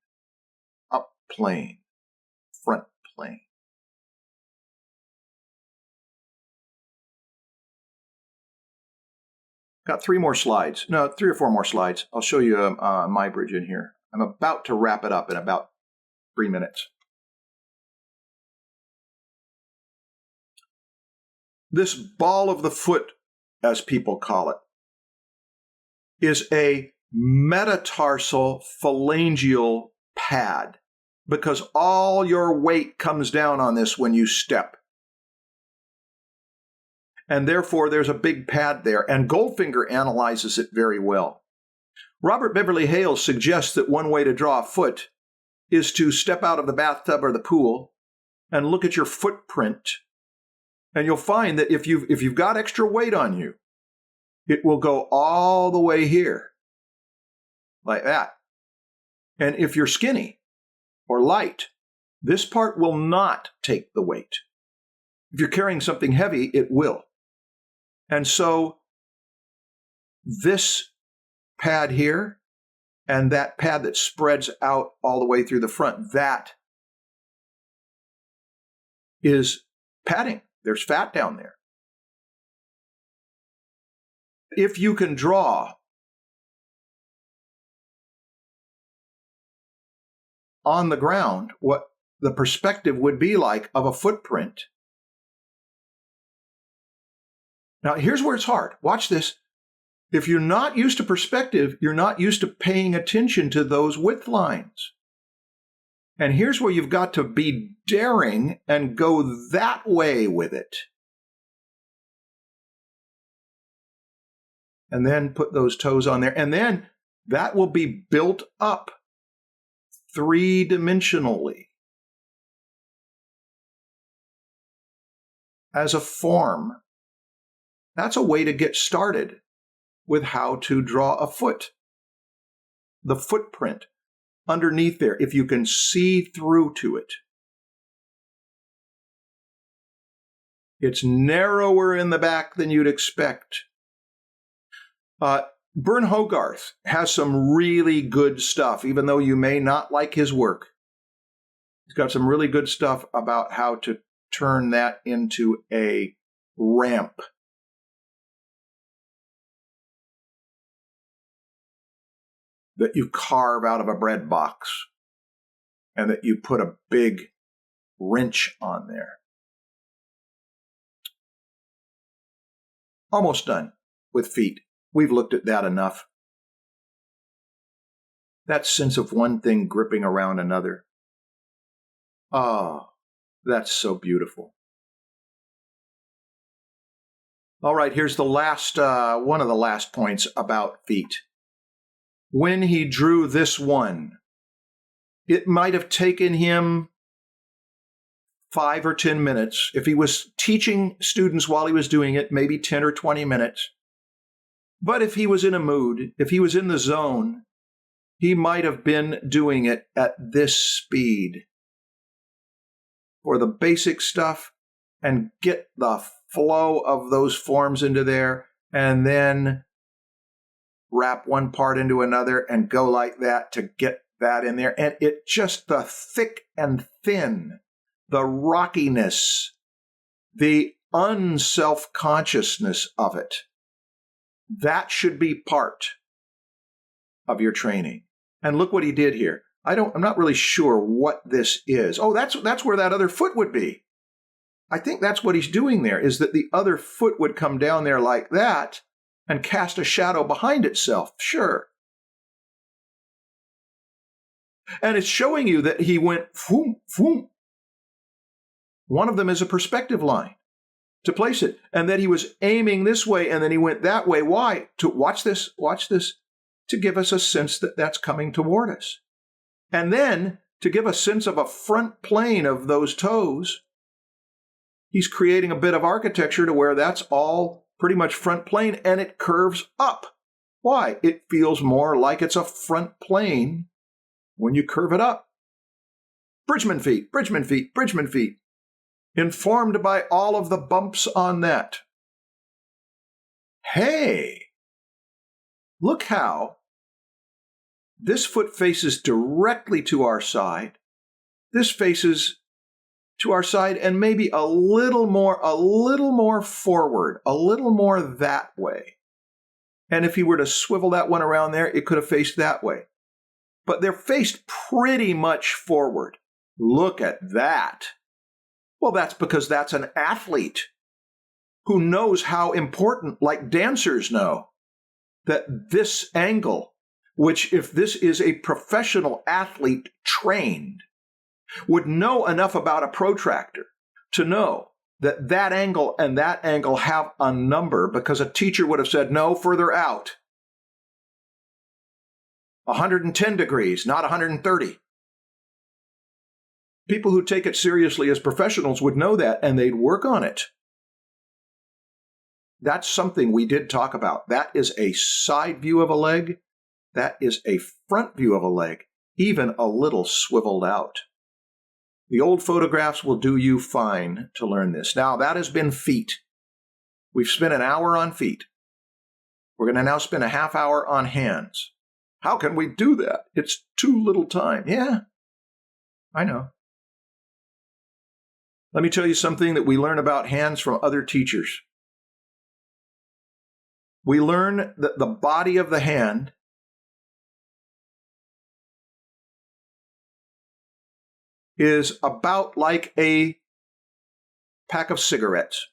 up plane, front plane. Got 3 more slides. No, 3 or 4 more slides. I'll show you my bridge in here. I'm about to wrap it up in about 3 minutes. This ball of the foot, as people call it, is a metatarsal phalangeal pad because all your weight comes down on this when you step. And therefore, there's a big pad there, and Goldfinger analyzes it very well. Robert Beverly Hales suggests that one way to draw a foot is to step out of the bathtub or the pool and look at your footprint, and you'll find that if you've got extra weight on you, it will go all the way here, like that. And if you're skinny or light, this part will not take the weight. If you're carrying something heavy, it will. And so this pad here and that pad that spreads out all the way through the front, that is padding. There's fat down there. If you can draw on the ground what the perspective would be like of a footprint. Now, here's where it's hard. Watch this. If you're not used to perspective, you're not used to paying attention to those width lines. And here's where you've got to be daring and go that way with it. And then put those toes on there. And then that will be built up 3-dimensionally as a form. That's a way to get started with how to draw a foot. The footprint underneath there, if you can see through to it. It's narrower in the back than you'd expect. Bern Hogarth has some really good stuff, even though you may not like his work. He's got some really good stuff about how to turn that into a ramp. That you carve out of a bread box and that you put a big wrench on there. Almost done with feet. We've looked at that enough. That sense of one thing gripping around another. Oh, that's so beautiful. All right, here's the last, one of the last points about feet. When he drew this one, it might have taken him 5 or 10 minutes. If he was teaching students while he was doing it, maybe 10 or 20 minutes. But if he was in a mood, if he was in the zone, he might have been doing it at this speed for the basic stuff and get the flow of those forms into there and then wrap one part into another and go like that to get that in there. And it just, the thick and thin, the rockiness, the unself-consciousness of it. That should be part of your training. And look what he did here. I'm not really sure what this is. Oh, that's where that other foot would be. I think that's what he's doing there, is that the other foot would come down there like that and cast a shadow behind itself. Sure. And it's showing you that he went foom, foom. One of them is a perspective line to place it, and that he was aiming this way and then he went that way. Why? To watch this, to give us a sense that that's coming toward us. And then to give a sense of a front plane of those toes, he's creating a bit of architecture to where that's all pretty much front plane and it curves up. Why? It feels more like it's a front plane when you curve it up. Bridgman feet, Bridgman feet, Bridgman feet. Informed by all of the bumps on that. Hey, look how this foot faces directly to our side. This faces to our side and maybe a little more forward, a little more that way. And if he were to swivel that one around there, it could have faced that way. But they're faced pretty much forward. Look at that. Well, that's because that's an athlete who knows how important, like dancers know, that this angle, which if this is a professional athlete trained, would know enough about a protractor to know that that angle and that angle have a number, because a teacher would have said, no, further out. 110 degrees, not 130. People who take it seriously as professionals would know that, and they'd work on it. That's something we did talk about. That is a side view of a leg. That is a front view of a leg, even a little swiveled out. The old photographs will do you fine to learn this. Now, that has been feet. We've spent an hour on feet. We're going to now spend a half hour on hands. How can we do that? It's too little time. Yeah, I know. Let me tell you something that we learn about hands from other teachers. We learn that the body of the hand is about like a pack of cigarettes.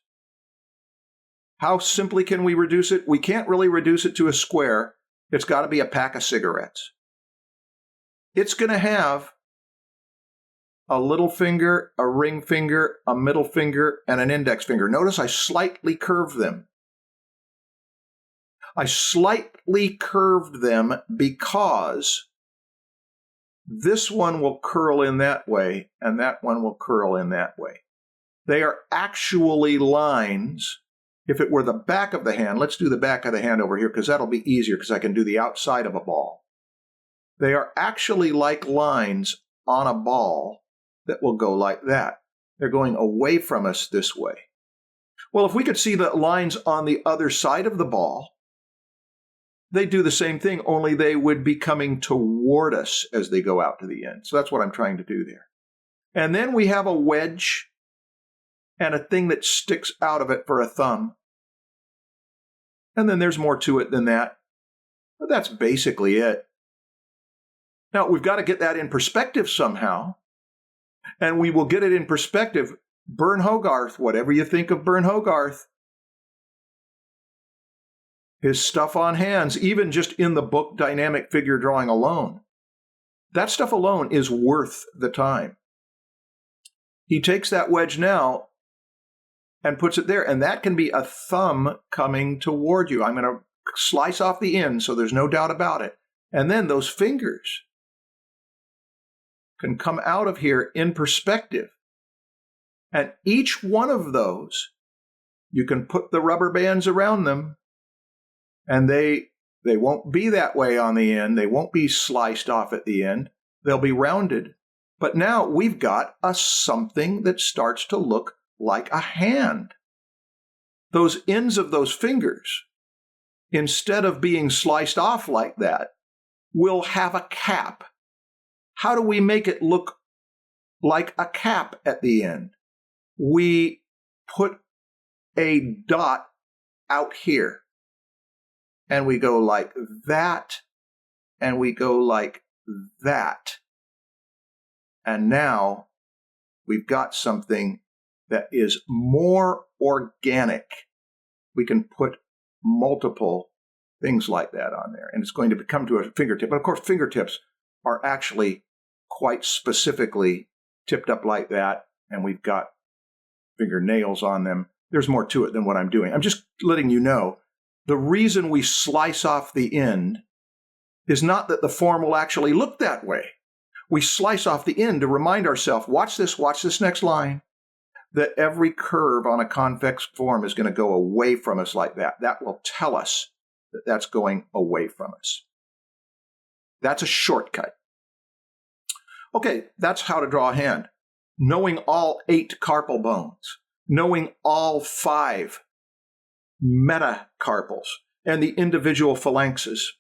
How simply can we reduce it? We can't really reduce it to a square. It's got to be a pack of cigarettes. It's going to have a little finger, a ring finger, a middle finger, and an index finger. Notice I slightly curved them. I slightly curved them because this one will curl in that way, and that one will curl in that way. They are actually lines. If it were the back of the hand, let's do the back of the hand over here, because that'll be easier, because I can do the outside of a ball. They are actually like lines on a ball that will go like that. They're going away from us this way. Well, if we could see the lines on the other side of the ball, they do the same thing, only they would be coming toward us as they go out to the end. So that's what I'm trying to do there. And then we have a wedge and a thing that sticks out of it for a thumb. And then there's more to it than that. But that's basically it. Now, we've got to get that in perspective somehow. And we will get it in perspective. Bern Hogarth, whatever you think of Bern Hogarth, his stuff on hands, even just in the book Dynamic Figure Drawing alone, that stuff alone is worth the time. He takes that wedge now and puts it there, and that can be a thumb coming toward you. I'm going to slice off the end so there's no doubt about it. And then those fingers can come out of here in perspective. And each one of those, you can put the rubber bands around them, and they won't be that way on the end. They won't be sliced off at the end. They'll be rounded. But now we've got something that starts to look like a hand. Those ends of those fingers, instead of being sliced off like that, will have a cap. How do we make it look like a cap at the end? We put a dot out here, and we go like that, and we go like that. And now we've got something that is more organic. We can put multiple things like that on there, and it's going to come to a fingertip. But of course, fingertips are actually quite specifically tipped up like that, and we've got fingernails on them. There's more to it than what I'm doing. I'm just letting you know, the reason we slice off the end is not that the form will actually look that way. We slice off the end to remind ourselves, watch this next line, that every curve on a convex form is going to go away from us like that. That will tell us that that's going away from us. That's a shortcut. Okay, that's how to draw a hand. Knowing all 8 carpal bones, knowing all 5 metacarpals, and the individual phalanges,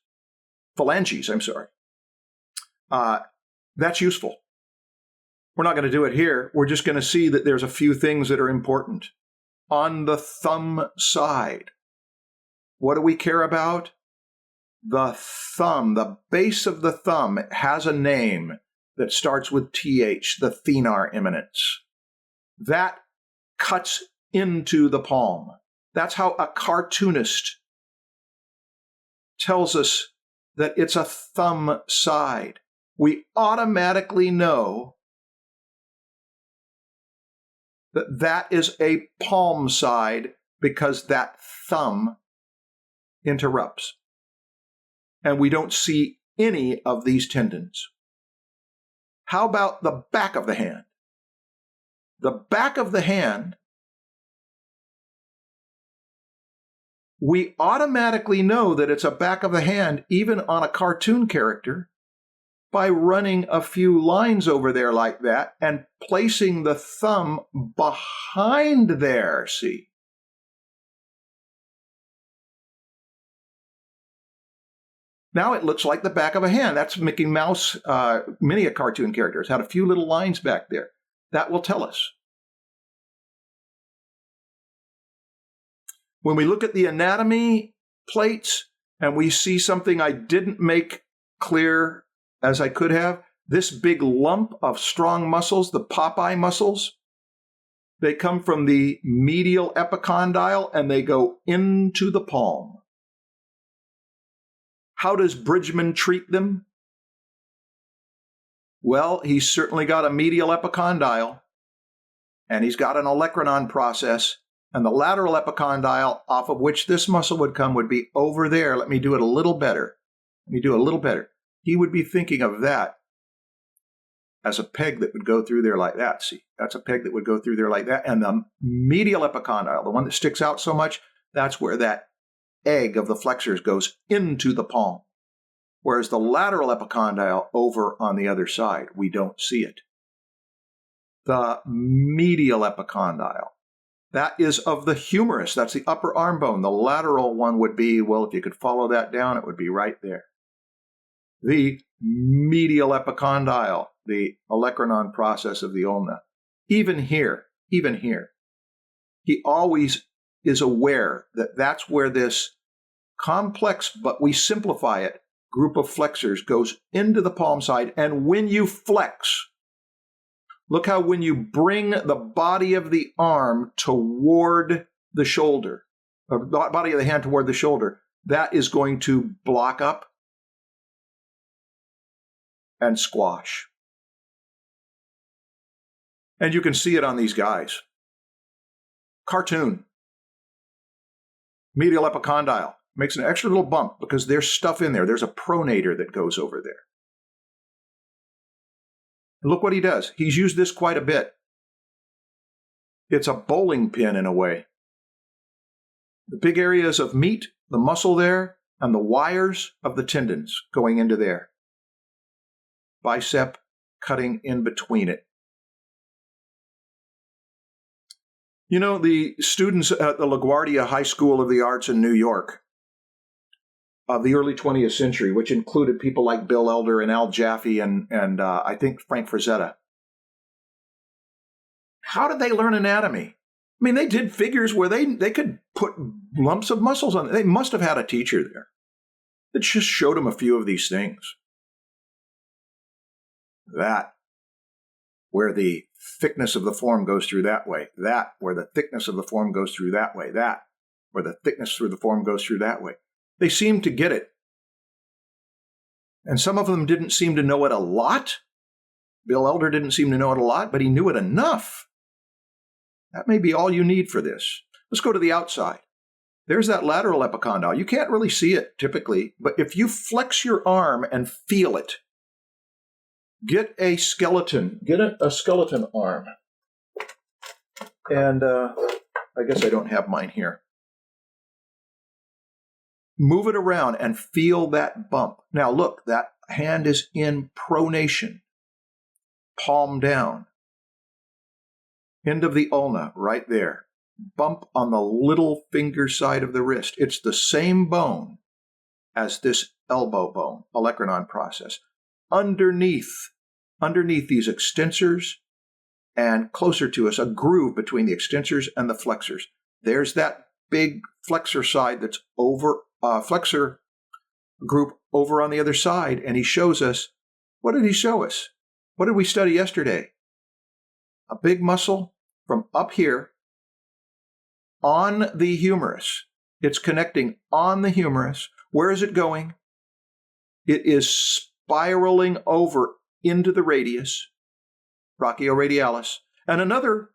that's useful. We're not going to do it here. We're just going to see that there's a few things that are important. On the thumb side, what do we care about? the thumb, the base of the thumb, has a name that starts with TH, the thenar eminence. That cuts into the palm. That's how a cartoonist tells us that it's a thumb side. We automatically know that that is a palm side because that thumb interrupts. And we don't see any of these tendons. How about the back of the hand? The back of the hand, we automatically know that it's a back of the hand, even on a cartoon character, by running a few lines over there like that and placing the thumb behind there, see? Now it looks like the back of a hand. That's Mickey Mouse, many a cartoon character has had a few little lines back there. That will tell us. When we look at the anatomy plates and we see something I didn't make clear as I could have, this big lump of strong muscles, the Popeye muscles, they come from the medial epicondyle and they go into the palm. How does Bridgman treat them? Well, he's certainly got a medial epicondyle, and he's got an olecranon process, and the lateral epicondyle, off of which this muscle would come, would be over there. Let me do it a little better. He would be thinking of that as a peg that would go through there like that. See, that's a peg that would go through there like that. And the medial epicondyle, the one that sticks out so much, that's where that egg of the flexors goes into the palm. Whereas the lateral epicondyle over on the other side, we don't see it. The medial epicondyle, that is of the humerus. That's the upper arm bone. The lateral one would be, well, if you could follow that down, it would be right there. The medial epicondyle, the olecranon process of the ulna. Even here, he always is aware that that's where this complex, but we simplify it, group of flexors goes into the palm side. And when you flex, look how when you bring the body of the arm toward the shoulder, or the body of the hand toward the shoulder, that is going to block up and squash. And you can see it on these guys. Cartoon. Medial epicondyle makes an extra little bump because there's stuff in there. There's a pronator that goes over there. And look what he does. He's used this quite a bit. It's a bowling pin in a way. The big areas of meat, the muscle there, and the wires of the tendons going into there. Bicep cutting in between it. You know, the students at the LaGuardia High School of the Arts in New York of the early 20th century, which included people like Bill Elder and Al Jaffe and I think Frank Frazetta. How did they learn anatomy? I mean, they did figures where they could put lumps of muscles on it. They must have had a teacher there that just showed them a few of these things. That, where the thickness of the form goes through that way. That, where the thickness of the form goes through that way. That, where the thickness through the form goes through that way. They seemed to get it. And some of them didn't seem to know it a lot. Bill Elder didn't seem to know it a lot, but he knew it enough. That may be all you need for this. Let's go to the outside. There's that lateral epicondyle. You can't really see it typically, but if you flex your arm and feel it, get a skeleton arm. And I guess I don't have mine here. Move it around and feel that bump. Now look, that hand is in pronation. Palm down. End of the ulna, right there. Bump on the little finger side of the wrist. It's the same bone as this elbow bone, olecranon process. Underneath these extensors and closer to us, a groove between the extensors and the flexors. There's that big flexor side that's over, flexor group over on the other side, and he shows us, what did he show us? What did we study yesterday? A big muscle from up here on the humerus. It's connecting on the humerus. Where is it going? It is spiraling over into the radius, brachioradialis, and another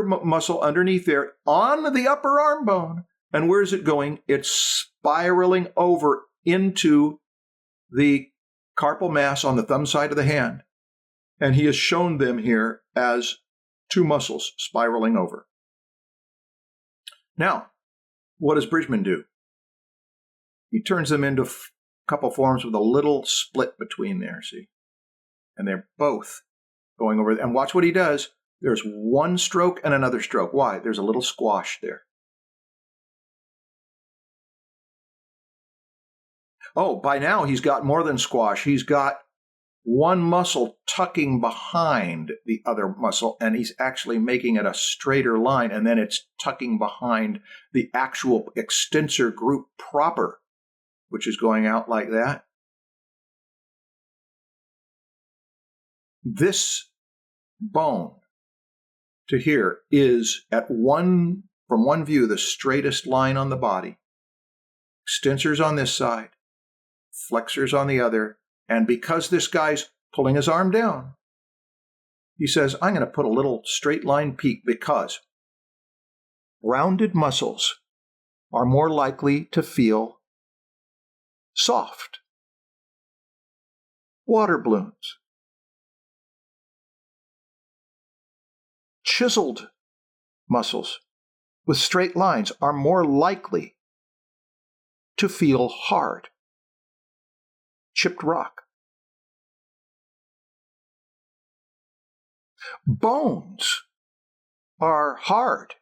muscle underneath there on the upper arm bone. And where is it going? It's spiraling over into the carpal mass on the thumb side of the hand. And he has shown them here as two muscles spiraling over. Now, what does Bridgman do? He turns them into a couple forms with a little split between there, see? And they're both going over. And watch what he does. There's one stroke and another stroke. Why? There's a little squash there. Oh, by now he's got more than squash. He's got one muscle tucking behind the other muscle, and he's actually making it a straighter line, and then it's tucking behind the actual extensor group proper, which is going out like that. This bone to here is from one view, the straightest line on the body. Extensors on this side, flexors on the other. And because this guy's pulling his arm down, he says, I'm going to put a little straight line peak because rounded muscles are more likely to feel soft. Water balloons. Chiseled muscles with straight lines are more likely to feel hard. Chipped rock. Bones are hard,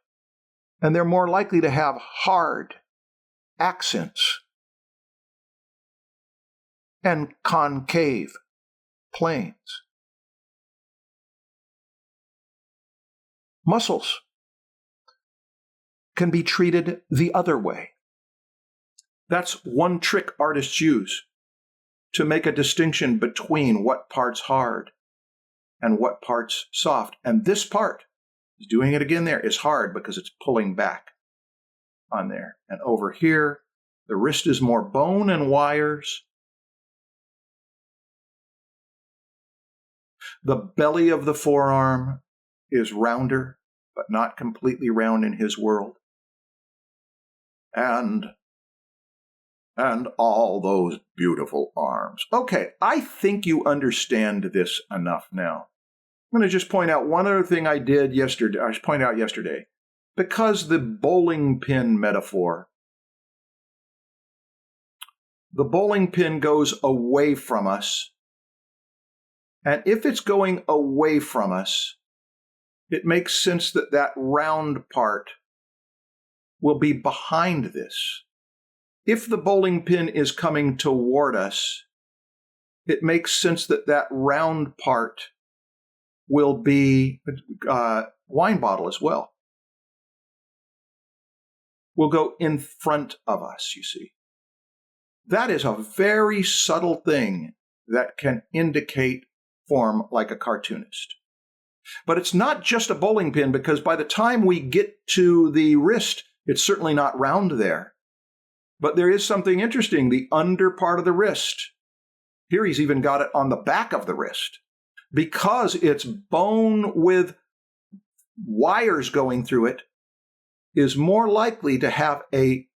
and they're more likely to have hard accents and concave planes. Muscles can be treated the other way. That's one trick artists use to make a distinction between what part's hard and what part's soft. And this part, is doing it again there, is hard because it's pulling back on there. And over here, the wrist is more bone and wires. The belly of the forearm is rounder, but not completely round in his world. And all those beautiful arms. Okay, I think you understand this enough now. I'm going to just point out one other thing I did yesterday. Because the bowling pin metaphor, the bowling pin goes away from us. And if it's going away from us, it makes sense that that round part will be behind this. If the bowling pin is coming toward us, it makes sense that that round part will be wine bottle as well. Will go in front of us, you see. That is a very subtle thing that can indicate form like a cartoonist. But it's not just a bowling pin, because by the time we get to the wrist, it's certainly not round there. But there is something interesting, the under part of the wrist. Here he's even got it on the back of the wrist. Because it's bone with wires going through it, is more likely to have a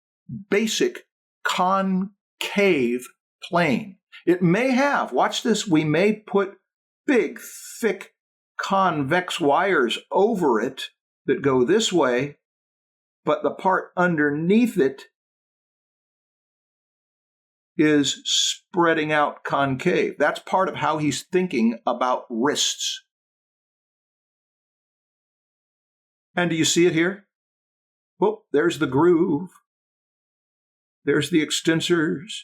basic concave plane. It may have, watch this, we may put big, thick, convex wires over it that go this way, but the part underneath it is spreading out concave. That's part of how he's thinking about wrists. And do you see it here? Well, there's the groove. There's the extensors.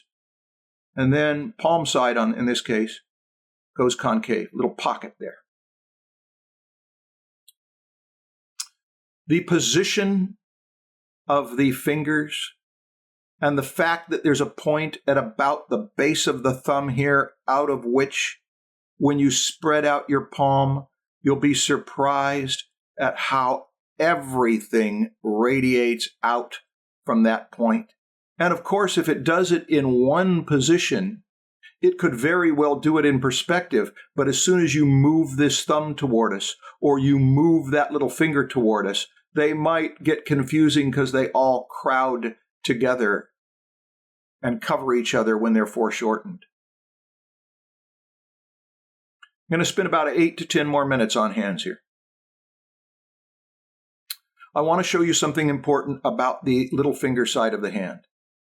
And then palm side, in this case, goes concave. Little pocket there. The position of the fingers And the fact that there's a point at about the base of the thumb here, out of which, when you spread out your palm, you'll be surprised at how everything radiates out from that point. And of course, if it does it in one position, it could very well do it in perspective, but as soon as you move this thumb toward us, or you move that little finger toward us, they might get confusing because they all crowd together and cover each other when they're foreshortened. I'm going to spend about 8 to 10 more minutes on hands here. I want to show you something important about the little finger side of the hand.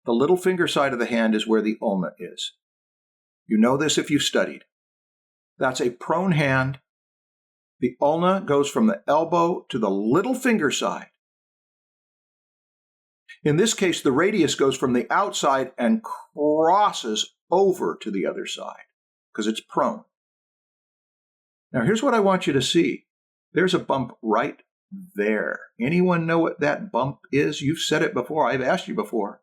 The little finger side of the hand is where the ulna is. You know this if you've studied. That's a prone hand. The ulna goes from the elbow to the little finger side. In this case, the radius goes from the outside and crosses over to the other side because it's prone. Now, here's what I want you to see. There's a bump right there. Anyone know what that bump is? You've said it before. I've asked you before.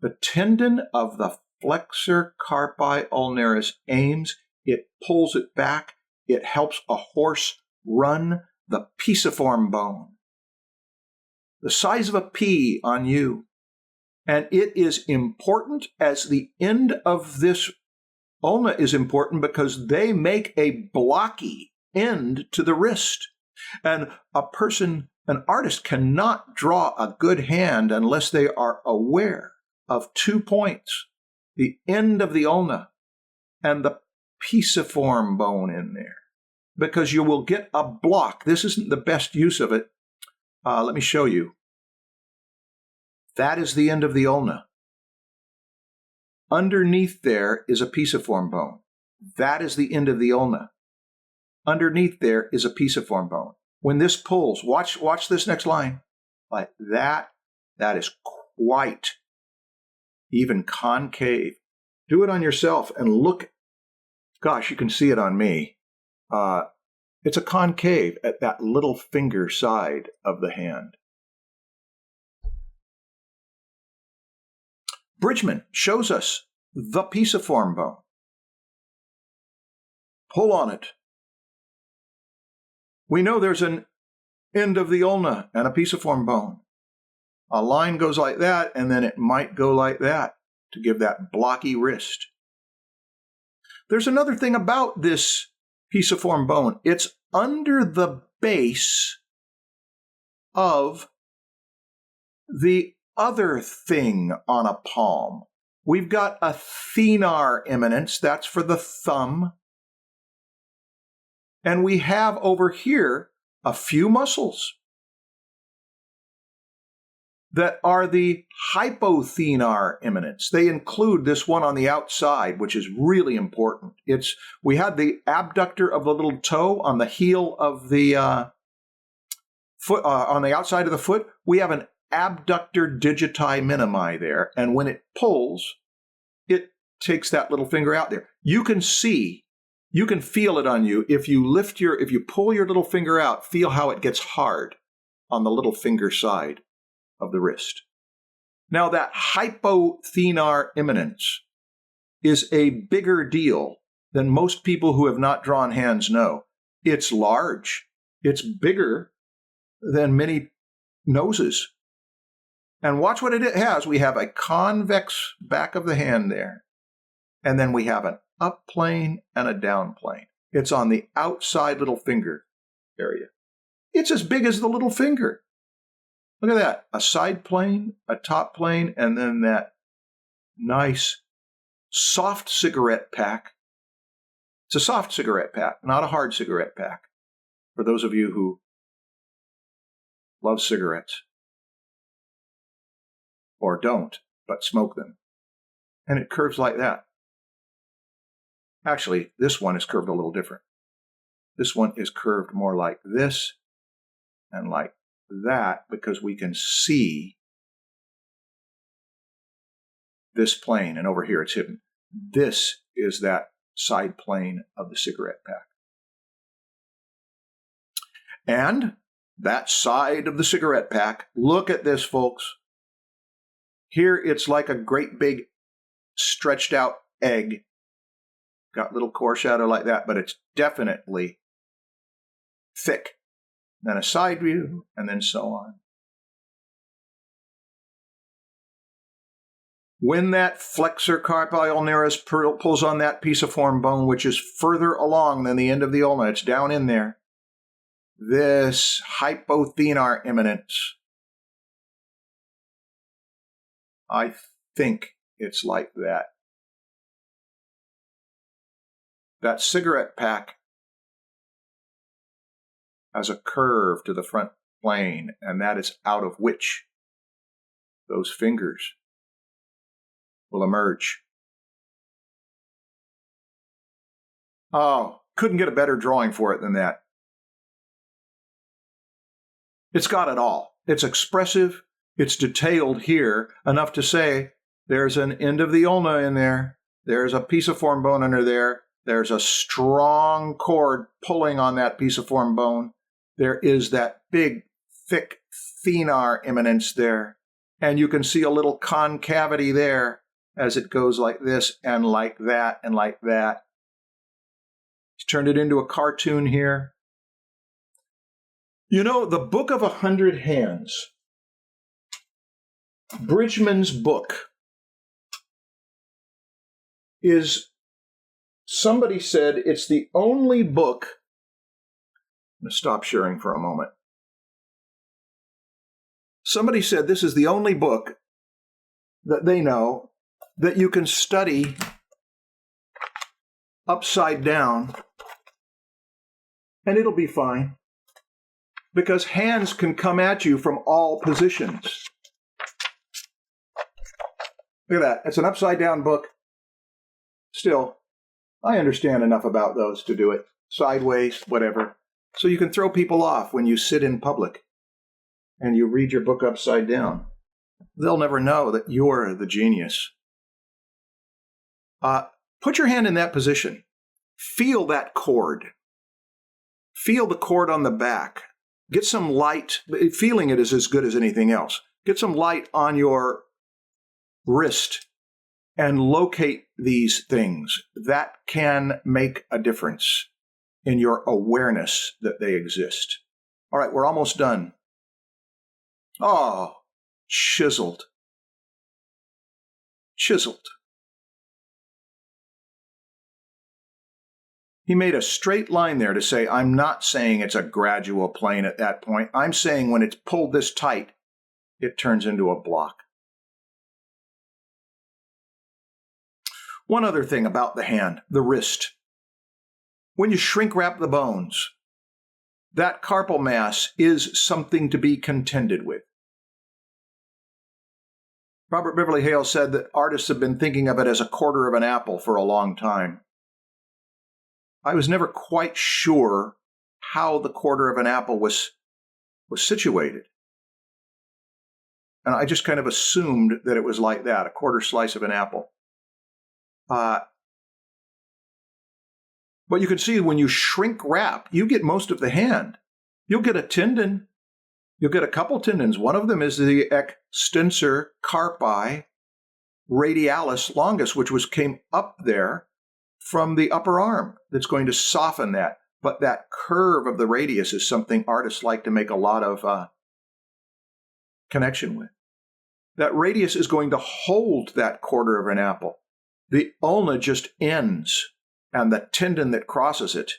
The tendon of the flexor carpi ulnaris aims. It pulls it back. It helps a horse run. The pisiform bone, the size of a pea on you. And it is important as the end of this ulna is important because they make a blocky end to the wrist. And an artist cannot draw a good hand unless they are aware of 2 points, the end of the ulna and the pisiform bone in there, because you will get a block. This isn't the best use of it. Let me show you. That is the end of the ulna. Underneath there is a pisiform bone. That is the end of the ulna. Underneath there is a pisiform bone. When this pulls, watch this next line. Like that is quite even concave. Do it on yourself and look. Gosh, you can see it on me. It's a concave at that little finger side of the hand. Bridgman shows us the pisiform bone. Pull on it. We know there's an end of the ulna and a pisiform bone. A line goes like that, and then it might go like that to give that blocky wrist. There's another thing about this pisiform bone. It's under the base of the other thing on a palm. We've got a thenar eminence, that's for the thumb. And we have over here a few muscles that are the hypothenar eminence. They include this one on the outside, which is really important. We have the abductor of the little toe on the heel of the foot, on the outside of the foot. We have an abductor digiti minimi there, and when it pulls, it takes that little finger out there. You can feel it on you. If you pull your little finger out, feel how it gets hard on the little finger side of the wrist. Now that hypothenar eminence is a bigger deal than most people who have not drawn hands know. It's large. It's bigger than many noses. And watch what it has. We have a convex back of the hand there. And then we have an up plane and a down plane. It's on the outside little finger area. It's as big as the little finger. Look at that. A side plane, a top plane, and then that nice soft cigarette pack. It's a soft cigarette pack, not a hard cigarette pack, for those of you who love cigarettes. Or don't, but smoke them. And it curves like that. Actually, this one is curved a little different. This one is curved more like this and like that, because we can see this plane, and over here it's hidden. This is that side plane of the cigarette pack. And that side of the cigarette pack, look at this, folks. Here it's like a great big stretched out egg. Got little core shadow like that, but it's definitely thick. Then a side view, and then so on. When that flexor carpi ulnaris pulls on that pisiform bone, which is further along than the end of the ulna, it's down in there, this hypothenar eminence, I think it's like that. That cigarette pack has a curve to the front plane, and that is out of which those fingers will emerge. Oh, couldn't get a better drawing for it than that. It's got it all. It's expressive. It's detailed here enough to say there's an end of the ulna in there. There's a pisiform bone under there. There's a strong cord pulling on that pisiform bone. There is that big, thick thenar eminence there. And you can see a little concavity there as it goes like this and like that and like that. He's turned it into a cartoon here. You know, the Book of 100 Hands, Bridgman's book, is, somebody said, it's the only book. I'm going to stop sharing for a moment. Somebody said this is the only book that they know that you can study upside down and it'll be fine, because hands can come at you from all positions. Look at that. It's an upside down book. Still, I understand enough about those to do it. Sideways, whatever. So you can throw people off when you sit in public and you read your book upside down. They'll never know that you're the genius. Put your hand in that position. Feel that cord. Feel the cord on the back. Get some light. Feeling it is as good as anything else. Get some light on your wrist and locate these things. That can make a difference in your awareness that they exist. All right, we're almost done. Oh, chiseled. Chiseled. He made a straight line there to say, I'm not saying it's a gradual plane at that point. I'm saying when it's pulled this tight, it turns into a block. One other thing about the hand, the wrist. When you shrink wrap the bones, that carpal mass is something to be contended with. Robert Beverly Hale said that artists have been thinking of it as a quarter of an apple for a long time. I was never quite sure how the quarter of an apple was situated. And I just kind of assumed that it was like that, a quarter slice of an apple. But you can see when you shrink wrap, you get most of the hand. You'll get a tendon. You'll get a couple tendons. One of them is the extensor carpi radialis longus, which came up there from the upper arm. That's going to soften that. But that curve of the radius is something artists like to make a lot of connection with. That radius is going to hold that quarter of an apple. The ulna just ends, and the tendon that crosses it.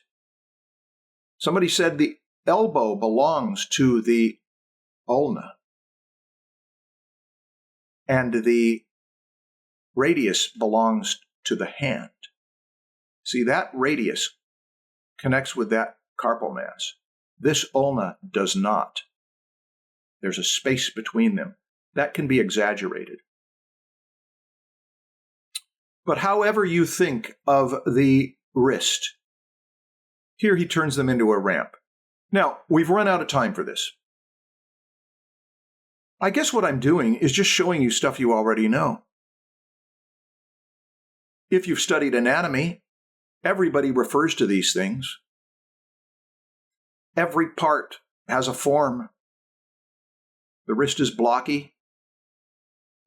Somebody said the elbow belongs to the ulna, and the radius belongs to the hand. See, that radius connects with that carpal mass. This ulna does not. There's a space between them. That can be exaggerated. But however you think of the wrist, here he turns them into a ramp. Now, we've run out of time for this. I guess what I'm doing is just showing you stuff you already know. If you've studied anatomy, everybody refers to these things. Every part has a form. The wrist is blocky.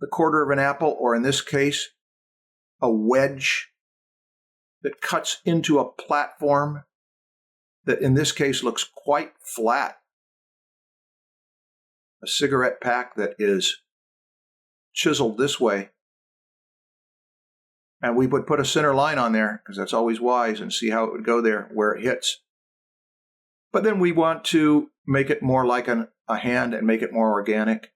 the quarter of an apple, or in this case, a wedge that cuts into a platform that in this case looks quite flat. A cigarette pack that is chiseled this way. And we would put a center line on there, because that's always wise, and see how it would go there, where it hits. But then we want to make it more like a hand and make it more organic.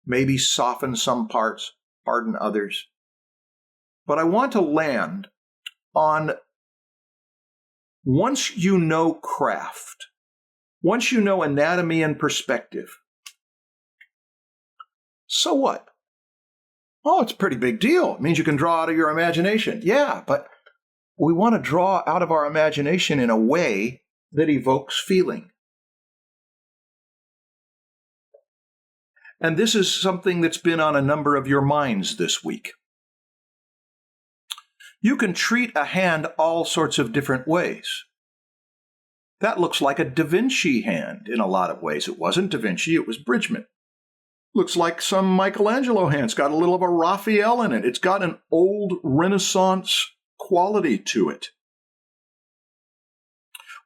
Maybe soften some parts, harden others. But I want to land on, once you know craft, once you know anatomy and perspective, so what? Oh, it's a pretty big deal. It means you can draw out of your imagination. Yeah, but we want to draw out of our imagination in a way that evokes feeling. And this is something that's been on a number of your minds this week. You can treat a hand all sorts of different ways. That looks like a Da Vinci hand in a lot of ways. It wasn't Da Vinci, it was Bridgman. Looks like some Michelangelo hand. It's got a little of a Raphael in it. It's got an old Renaissance quality to it.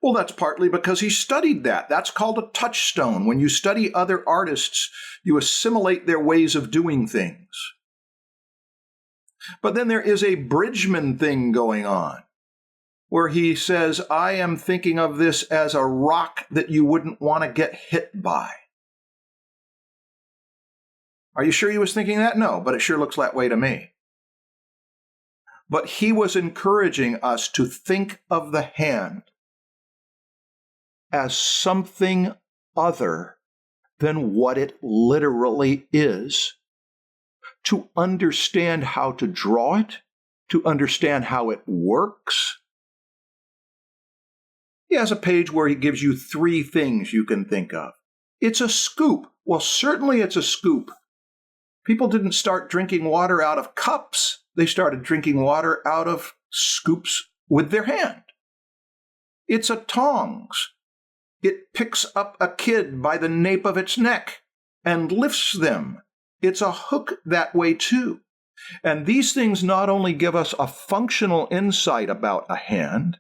Well, that's partly because he studied that. That's called a touchstone. When you study other artists, you assimilate their ways of doing things. But then there is a Bridgman thing going on, where he says, I am thinking of this as a rock that you wouldn't want to get hit by. Are you sure he was thinking that? No, but it sure looks that way to me. But he was encouraging us to think of the hand as something other than what it literally is, to understand how to draw it, to understand how it works. He has a page where he gives you 3 things you can think of. It's a scoop. Well, certainly it's a scoop. People didn't start drinking water out of cups. They started drinking water out of scoops with their hand. It's a tongs. It picks up a kid by the nape of its neck and lifts them. It's a hook that way too. And these things not only give us a functional insight about a hand,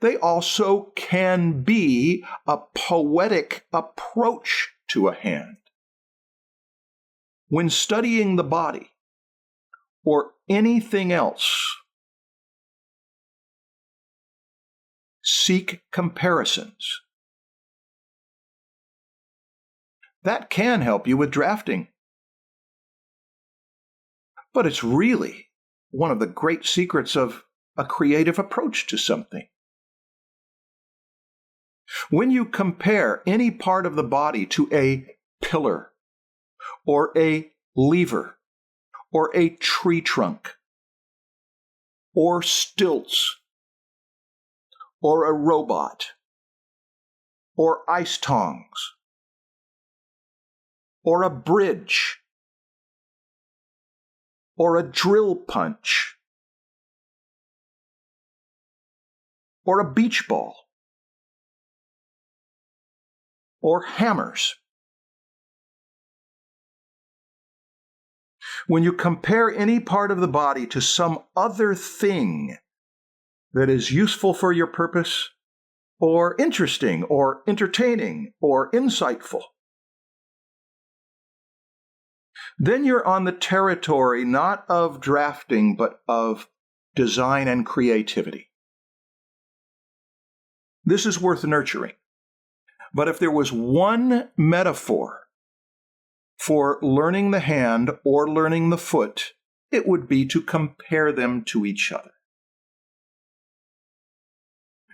they also can be a poetic approach to a hand. When studying the body or anything else, seek comparisons. That can help you with drafting. But it's really one of the great secrets of a creative approach to something. When you compare any part of the body to a pillar, or a lever, or a tree trunk, or stilts, or a robot, or ice tongs, or a bridge, or a drill punch, or a beach ball, or hammers. When you compare any part of the body to some other thing that is useful for your purpose, or interesting, or entertaining, or insightful, then you're on the territory not of drafting, but of design and creativity. This is worth nurturing. But if there was one metaphor for learning the hand or learning the foot, it would be to compare them to each other.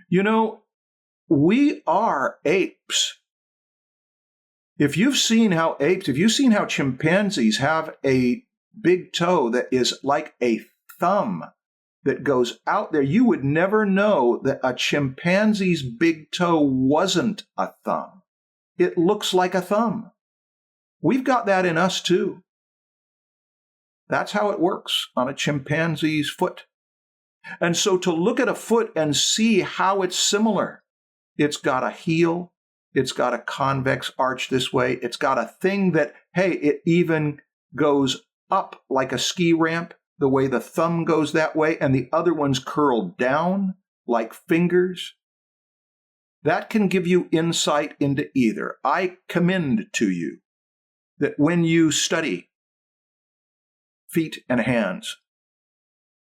You know, we are apes. If you've seen how chimpanzees have a big toe that is like a thumb that goes out there, you would never know that a chimpanzee's big toe wasn't a thumb. It looks like a thumb. We've got that in us too. That's how it works on a chimpanzee's foot. And so to look at a foot and see how it's similar, it's got a heel, it's got a convex arch this way, it's got a thing that, hey, it even goes up like a ski ramp, the way the thumb goes that way, and the other one's curled down like fingers. That can give you insight into either. I commend to you that when you study feet and hands,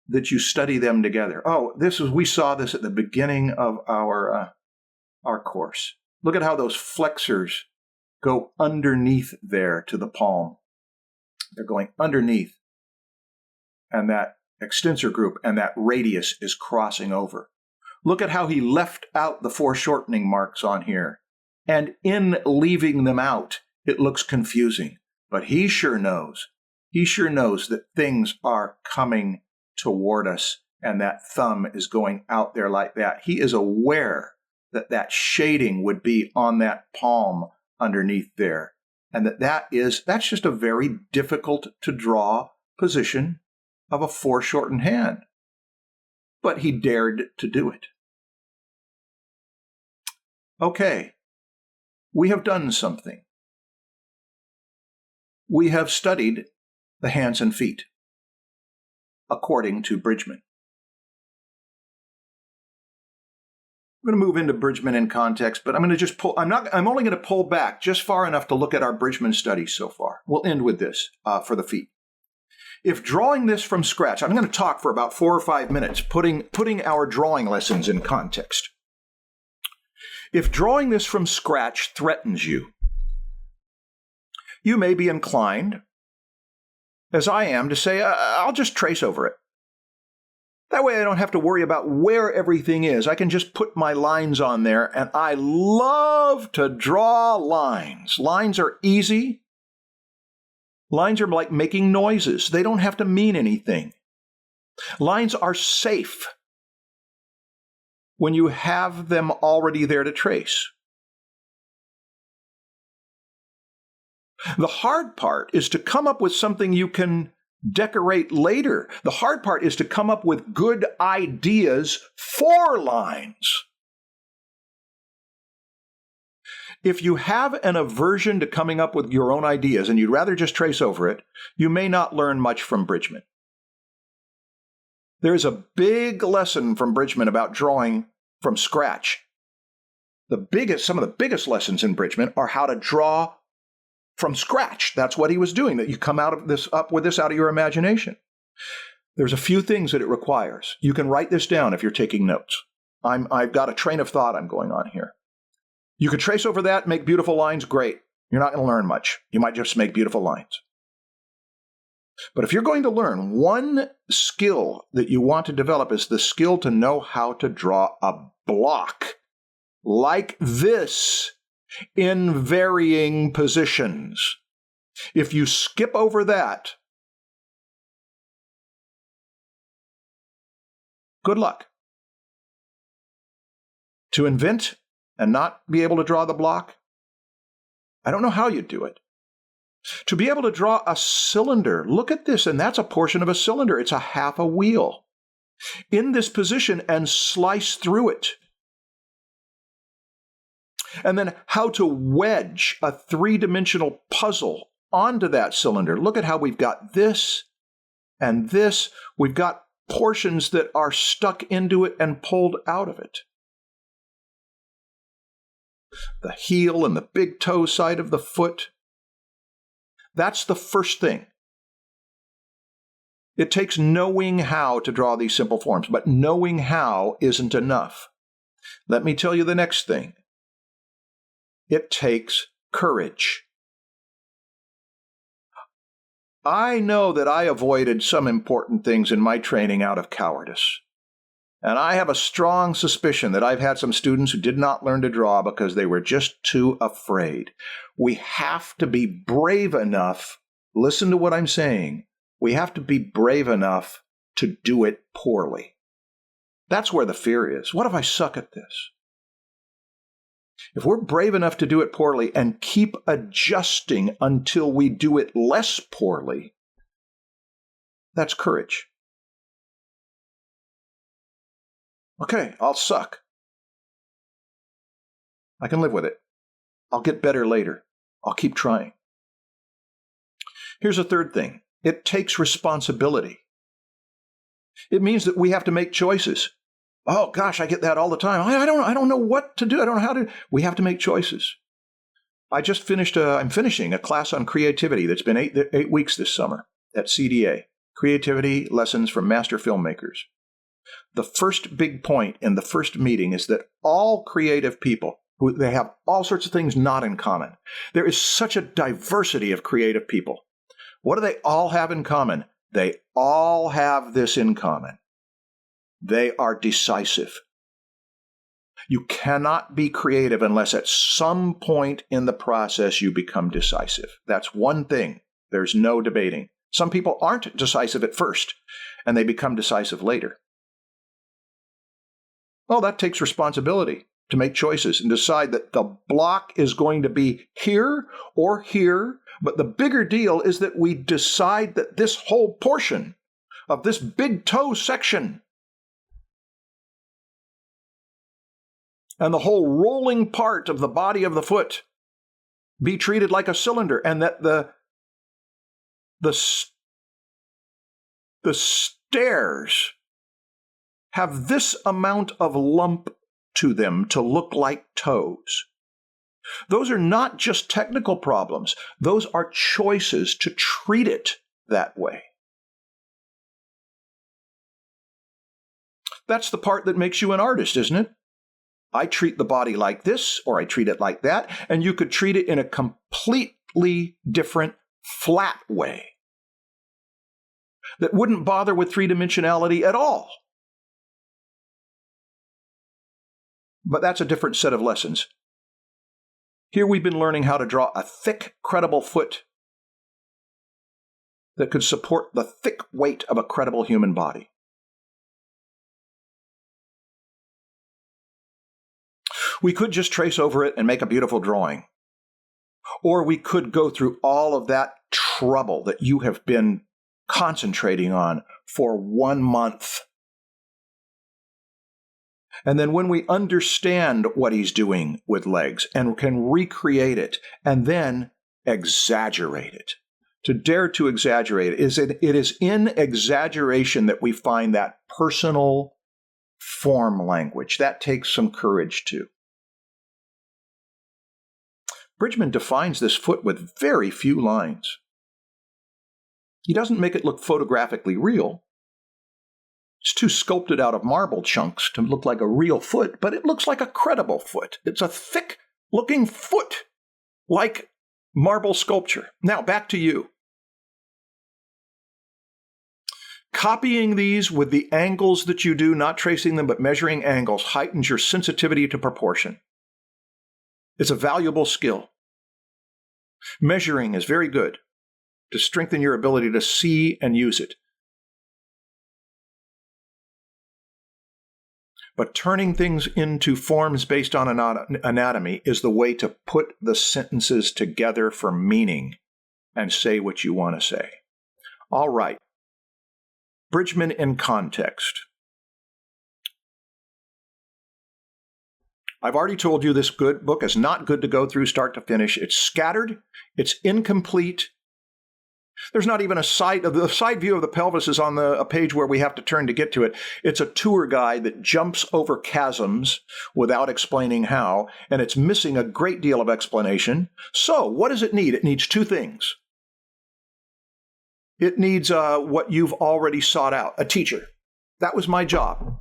that you study them together. Oh, we saw this at the beginning of our course. Look at how those flexors go underneath there to the palm. They're going underneath, and that extensor group and that radius is crossing over. Look at how he left out the foreshortening marks on here. And in leaving them out, it looks confusing. But he sure knows. He sure knows that things are coming toward us, and that thumb is going out there like that. He is aware that that shading would be on that palm underneath there, and that's just a very difficult to draw position of a foreshortened hand. But he dared to do it. Okay, we have done something. We have studied the hands and feet, according to Bridgman. I'm going to move into Bridgman in context, but I'm going to just I'm only going to pull back just far enough to look at our Bridgman studies so far. We'll end with this for the feet. If drawing this from scratch, I'm going to talk for about 4 or 5 minutes, putting our drawing lessons in context. If drawing this from scratch threatens you, you may be inclined, as I am, to say, I'll just trace over it. That way I don't have to worry about where everything is. I can just put my lines on there, and I love to draw lines. Lines are easy. Lines are like making noises. They don't have to mean anything. Lines are safe when you have them already there to trace. The hard part is to come up with something you can decorate later. The hard part is to come up with good ideas for lines. If you have an aversion to coming up with your own ideas and you'd rather just trace over it, you may not learn much from Bridgman. There is a big lesson from Bridgman about drawing from scratch. Some of the biggest lessons in Bridgman are how to draw from scratch. That's what he was doing, that you come up with this out of your imagination. There's a few things that it requires. You can write this down if you're taking notes. I've got a train of thought I'm going on here. You could trace over that, make beautiful lines, great. You're not going to learn much. You might just make beautiful lines. But if you're going to learn, one skill that you want to develop is the skill to know how to draw a block like this in varying positions. If you skip over that, good luck. To invent and not be able to draw the block, I don't know how you do it. To be able to draw a cylinder, look at this, and that's a portion of a cylinder. It's a half a wheel. In this position and slice through it. And then how to wedge a three-dimensional puzzle onto that cylinder. Look at how we've got this and this. We've got portions that are stuck into it and pulled out of it. The heel and the big toe side of the foot. That's the first thing. It takes knowing how to draw these simple forms, but knowing how isn't enough. Let me tell you the next thing. It takes courage. I know that I avoided some important things in my training out of cowardice. And I have a strong suspicion that I've had some students who did not learn to draw because they were just too afraid. We have to be brave enough, listen to what I'm saying, we have to be brave enough to do it poorly. That's where the fear is. What if I suck at this? If we're brave enough to do it poorly and keep adjusting until we do it less poorly, that's courage. Okay, I'll suck. I can live with it. I'll get better later. I'll keep trying. Here's a third thing. It takes responsibility. It means that we have to make choices. Oh gosh, I get that all the time. I don't know what to do. I don't know how to. We have to make choices. I'm finishing a class on creativity that's been 8 weeks this summer at CDA. Creativity Lessons from Master Filmmakers. The first big point in the first meeting is that all creative people, they have all sorts of things not in common. There is such a diversity of creative people. What do they all have in common? They all have this in common. They are decisive. You cannot be creative unless at some point in the process you become decisive. That's one thing. There's no debating. Some people aren't decisive at first, and they become decisive later. Well, that takes responsibility to make choices and decide that the block is going to be here or here, but the bigger deal is that we decide that this whole portion of this big toe section and the whole rolling part of the body of the foot be treated like a cylinder, and that the stairs have this amount of lump to them to look like toes. Those are not just technical problems. Those are choices to treat it that way. That's the part that makes you an artist, isn't it? I treat the body like this, or I treat it like that, and you could treat it in a completely different, flat way that wouldn't bother with three-dimensionality at all. But that's a different set of lessons. Here we've been learning how to draw a thick, credible foot that could support the thick weight of a credible human body. We could just trace over it and make a beautiful drawing. Or we could go through all of that trouble that you have been concentrating on for 1 month. And then when we understand what he's doing with legs and can recreate it and then exaggerate it, to dare to exaggerate it is in exaggeration that we find that personal form language. That takes some courage too. Bridgman defines this foot with very few lines. He doesn't make it look photographically real. It's too sculpted out of marble chunks to look like a real foot, but it looks like a credible foot. It's a thick-looking foot, like marble sculpture. Now, back to you. Copying these with the angles that you do, not tracing them, but measuring angles, heightens your sensitivity to proportion. It's a valuable skill. Measuring is very good to strengthen your ability to see and use it. But turning things into forms based on anatomy is the way to put the sentences together for meaning and say what you want to say. All right. Bridgman in context. I've already told you this book is not good to go through start to finish. It's scattered. It's incomplete. There's not even the side view of the pelvis is on a page where we have to turn to get to it. It's a tour guide that jumps over chasms without explaining how, and it's missing a great deal of explanation. So what does it need? It needs two things. It needs what you've already sought out, a teacher. That was my job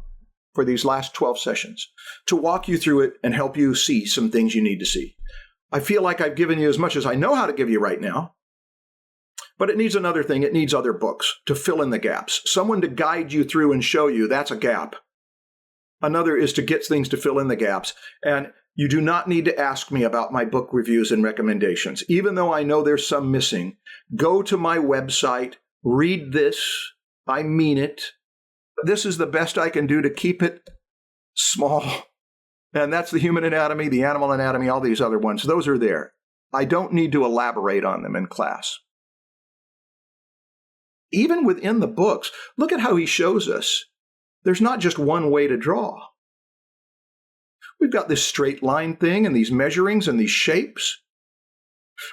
for these last 12 sessions, to walk you through it and help you see some things you need to see. I feel like I've given you as much as I know how to give you right now. But it needs another thing. It needs other books to fill in the gaps. Someone to guide you through and show you that's a gap. Another is to get things to fill in the gaps. And you do not need to ask me about my book reviews and recommendations. Even though I know there's some missing, go to my website, read this. I mean it. This is the best I can do to keep it small. And that's the human anatomy, the animal anatomy, all these other ones. Those are there. I don't need to elaborate on them in class. Even within the books, look at how he shows us. There's not just one way to draw. We've got this straight line thing and these measurings and these shapes.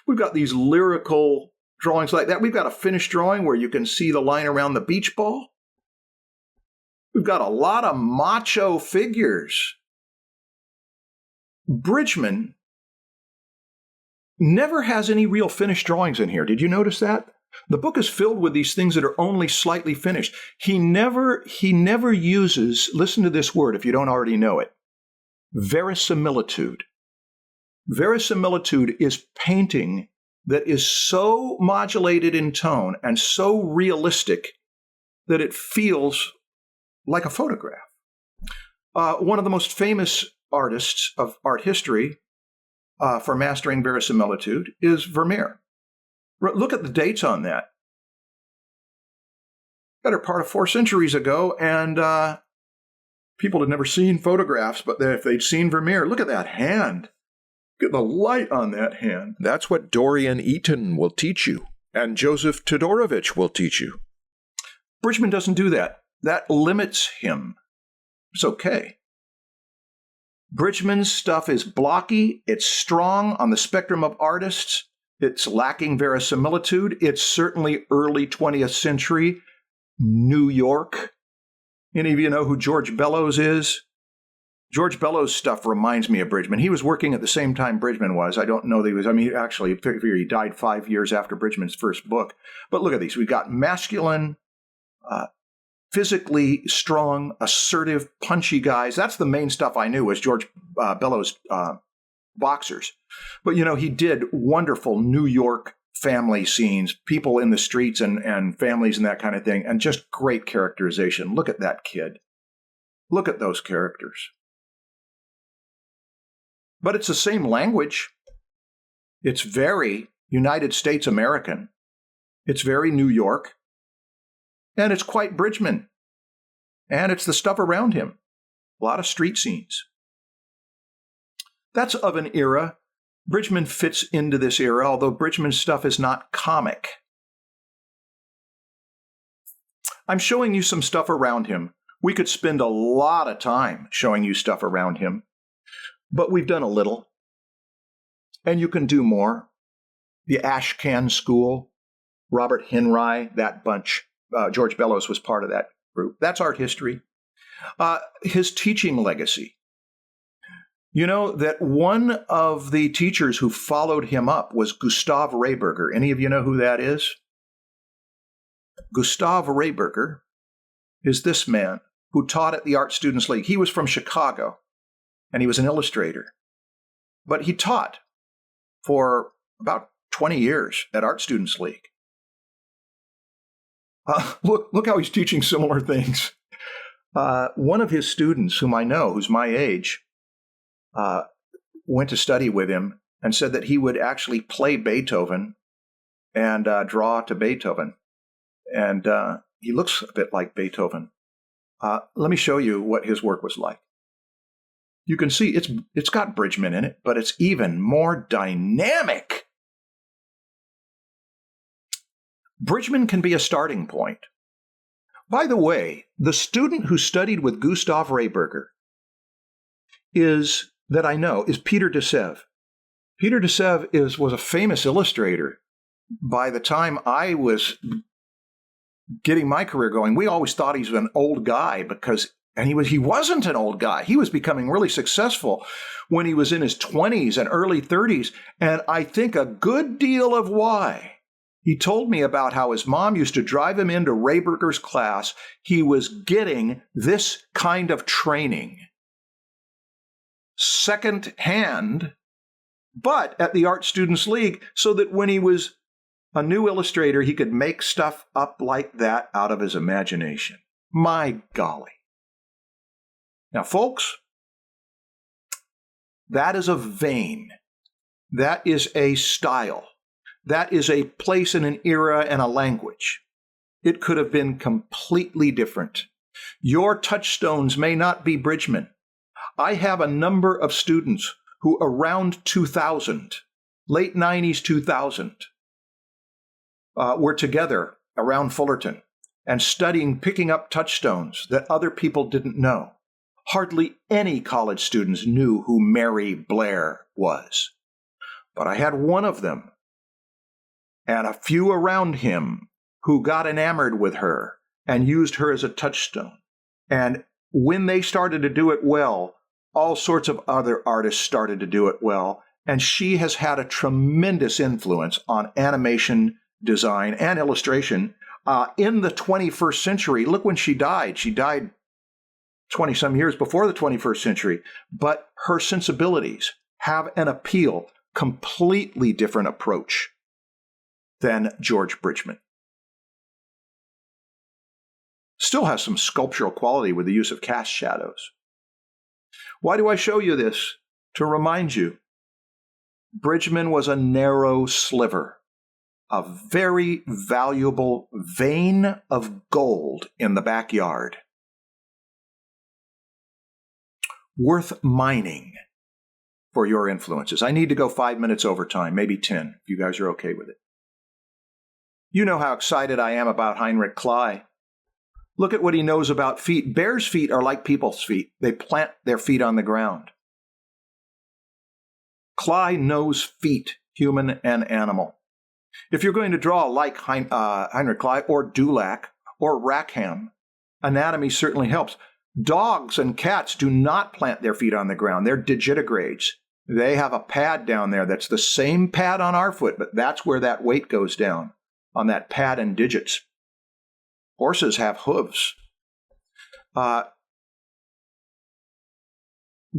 We've got these lyrical drawings like that. We've got a finished drawing where you can see the line around the beach ball. We've got a lot of macho figures. Bridgman never has any real finished drawings in here. Did you notice that? The book is filled with these things that are only slightly finished. He never uses, listen to this word if you don't already know it, verisimilitude. Verisimilitude is painting that is so modulated in tone and so realistic that it feels like a photograph. One of the most famous artists of art history for mastering verisimilitude is Vermeer. Look at the dates on that. Better part of 4 centuries ago, and people had never seen photographs, but if they'd seen Vermeer, look at that hand. Look at the light on that hand. That's what Dorian Eaton will teach you, and Joseph Todorovich will teach you. Bridgman doesn't do that. That limits him. It's okay. Bridgman's stuff is blocky. It's strong on the spectrum of artists. It's lacking verisimilitude. It's certainly early 20th century New York. Any of you know who George Bellows is? George Bellows' stuff reminds me of Bridgman. He was working at the same time Bridgman was. I don't know that he was. I mean, actually, he died 5 years after Bridgman's first book. But look at these. We've got masculine, physically strong, assertive, punchy guys. That's the main stuff I knew was George Bellows' boxers. But, he did wonderful New York family scenes, people in the streets and families and that kind of thing, and just great characterization. Look at that kid. Look at those characters. But it's the same language. It's very United States American. It's very New York. And it's quite Bridgman. And it's the stuff around him. A lot of street scenes. That's of an era. Bridgman fits into this era, although Bridgman's stuff is not comic. I'm showing you some stuff around him. We could spend a lot of time showing you stuff around him, but we've done a little. And you can do more. The Ashcan School, Robert Henry, that bunch. George Bellows was part of that group. That's art history. His teaching legacy. You know that one of the teachers who followed him up was Gustav Rehberger. Any of you know who that is? Gustav Rehberger is this man who taught at the Art Students League. He was from Chicago, and he was an illustrator. But he taught for about 20 years at Art Students League. Look how he's teaching similar things. One of his students, whom I know, who's my age, went to study with him and said that he would actually play Beethoven and draw to Beethoven. And he looks a bit like Beethoven. Let me show you what his work was like. You can see it's got Bridgman in it, but it's even more dynamic. Bridgman can be a starting point. By the way, the student who studied with Gustav Rehberger that I know is Peter de Sève. Peter de Sève was a famous illustrator. By the time I was getting my career going, we always thought he was an old guy and he wasn't an old guy. He was becoming really successful when he was in his 20s and early 30s. And I think a good deal of why. He told me about how his mom used to drive him into Rehberger's class. He was getting this kind of training secondhand, but at the Art Students League, so that when he was a new illustrator, he could make stuff up like that out of his imagination. My golly. Now, folks, that is a vein. That is a style. That is a place in an era and a language. It could have been completely different. Your touchstones may not be Bridgman. I have a number of students who around 2000, late 90s, 2000, were together around Fullerton and studying, picking up touchstones that other people didn't know. Hardly any college students knew who Mary Blair was. But I had one of them and a few around him who got enamored with her and used her as a touchstone. And when they started to do it well, all sorts of other artists started to do it well. And she has had a tremendous influence on animation, design, and illustration in the 21st century. Look when she died. She died 20-some years before the 21st century. But her sensibilities have an appeal, completely different approach than George Bridgman. Still has some sculptural quality with the use of cast shadows. Why do I show you this? To remind you, Bridgman was a narrow sliver, a very valuable vein of gold in the backyard, worth mining for your influences. I need to go 5 minutes over time, maybe 10, if you guys are okay with it. You know how excited I am about Heinrich Kley. Look at what he knows about feet. Bears' feet are like people's feet. They plant their feet on the ground. Kley knows feet, human and animal. If you're going to draw like Heinrich Kley or Dulac or Rackham, anatomy certainly helps. Dogs and cats do not plant their feet on the ground. They're digitigrades. They have a pad down there that's the same pad on our foot, but that's where that weight goes down, on that pad and digits. Horses have hooves.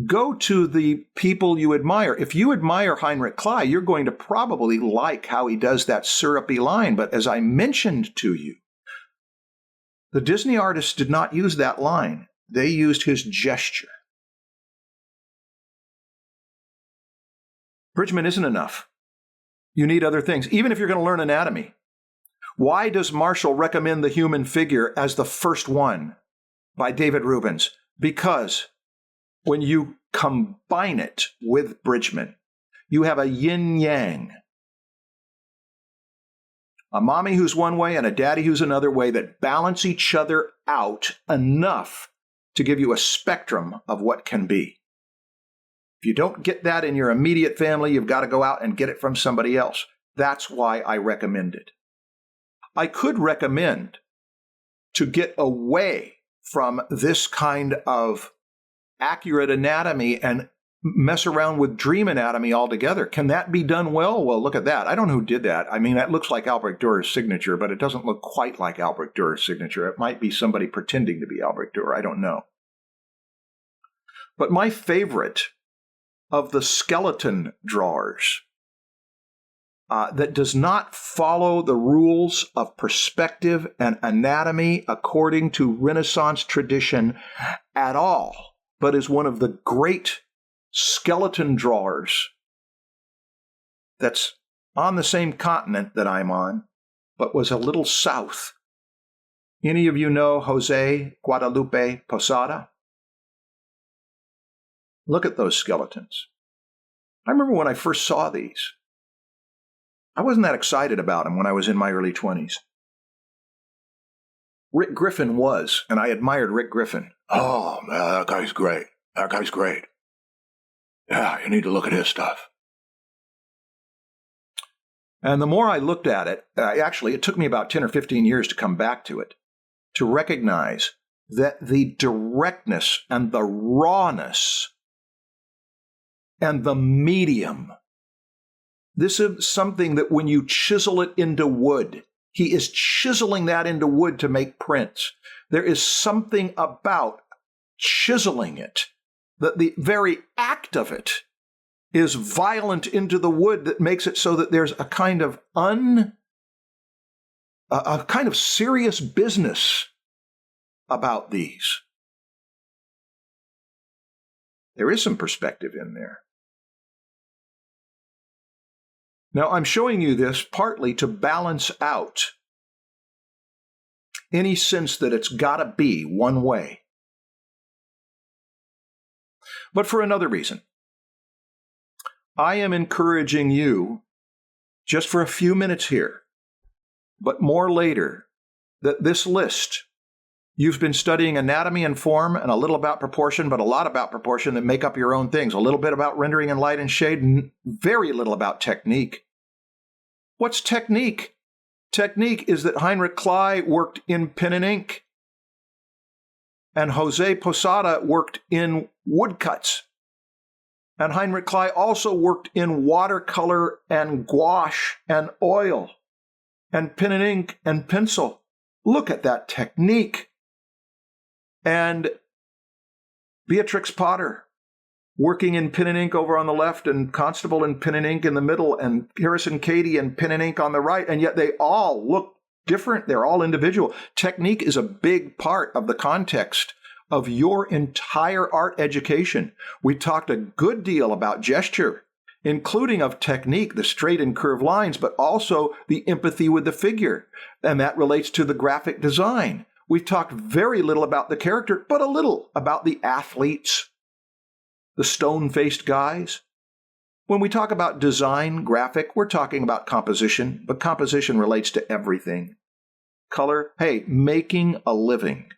Go to the people you admire. If you admire Heinrich Kley, you're going to probably like how he does that syrupy line. But as I mentioned to you, the Disney artists did not use that line. They used his gesture. Bridgman isn't enough. You need other things, even if you're going to learn anatomy. Why does Marshall recommend The Human Figure as the first one by David Rubens? Because when you combine it with Bridgman, you have a yin-yang. A mommy who's one way and a daddy who's another way that balance each other out enough to give you a spectrum of what can be. If you don't get that in your immediate family, you've got to go out and get it from somebody else. That's why I recommend it. I could recommend to get away from this kind of accurate anatomy and mess around with dream anatomy altogether. Can that be done well? Well, look at that. I don't know who did that. I mean, that looks like Albrecht Dürer's signature, but it doesn't look quite like Albrecht Dürer's signature. It might be somebody pretending to be Albrecht Dürer. I don't know. But my favorite of the skeleton drawers that does not follow the rules of perspective and anatomy according to Renaissance tradition at all, but is one of the great skeleton drawers that's on the same continent that I'm on, but was a little south. Any of you know Jose Guadalupe Posada? Look at those skeletons. I remember when I first saw these. I wasn't that excited about them when I was in my early 20s. Rick Griffin was, and I admired Rick Griffin. Oh, man, that guy's great. That guy's great. Yeah, you need to look at his stuff. And the more I looked at it, actually, it took me about 10 or 15 years to come back to it, to recognize that the directness and the rawness and the medium, this is something that when you chisel it into wood, he is chiseling that into wood to make prints. There is something about chiseling it, that the very act of it is violent into the wood that makes it so that there's a kind of serious business about these. There is some perspective in there. Now, I'm showing you this partly to balance out any sense that it's got to be one way. But for another reason. I am encouraging you, just for a few minutes here, but more later, that this list, you've been studying anatomy and form and a little about proportion, but a lot about proportion that make up your own things. A little bit about rendering and light and shade, and very little about technique. What's technique? Technique is that Heinrich Kley worked in pen and ink, and Jose Posada worked in woodcuts. And Heinrich Kley also worked in watercolor and gouache and oil and pen and ink and pencil. Look at that technique. And Beatrix Potter, working in pen and ink over on the left, and Constable in pen and ink in the middle, and Harrison Cady in pen and ink on the right, and yet they all look different. They're all individual. Technique is a big part of the context of your entire art education. We talked a good deal about gesture, including of technique, the straight and curved lines, but also the empathy with the figure, and that relates to the graphic design. We've talked very little about the character, but a little about the athletes, the stone-faced guys. When we talk about design, graphic, we're talking about composition, but composition relates to everything. Color, hey, making a living.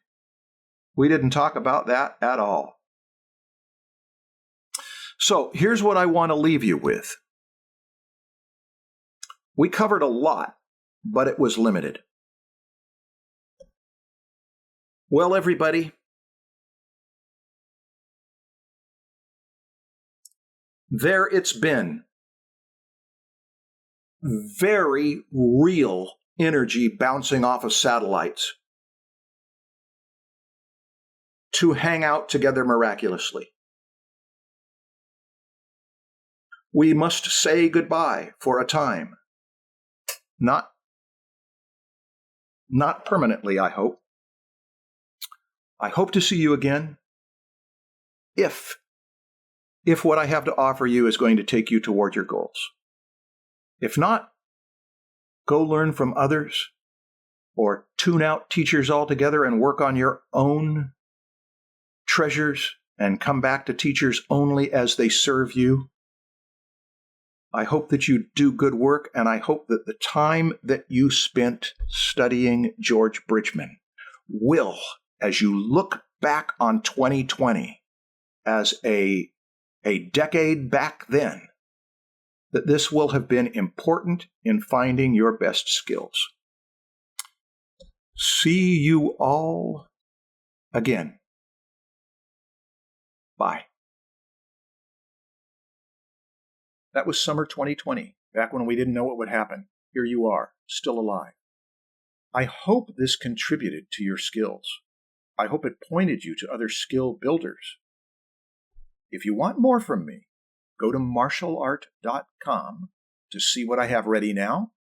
We didn't talk about that at all. So here's what I want to leave you with. We covered a lot, but it was limited. Well, everybody, there it's been. Very real energy bouncing off of satellites to hang out together miraculously. We must say goodbye for a time. Not permanently, I hope. I hope to see you again if what I have to offer you is going to take you toward your goals. If not, go learn from others or tune out teachers altogether and work on your own treasures and come back to teachers only as they serve you. I hope that you do good work, and I hope that the time that you spent studying George Bridgman will, as you look back on 2020 as a decade back then, that this will have been important in finding your best skills. See you all again. Bye. That was summer 2020, back when we didn't know what would happen. Here you are, still alive. I hope this contributed to your skills. I hope it pointed you to other skill builders. If you want more from me, go to marshallart.com to see what I have ready now,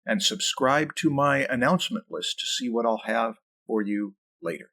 and subscribe to my announcement list to see what I'll have for you later.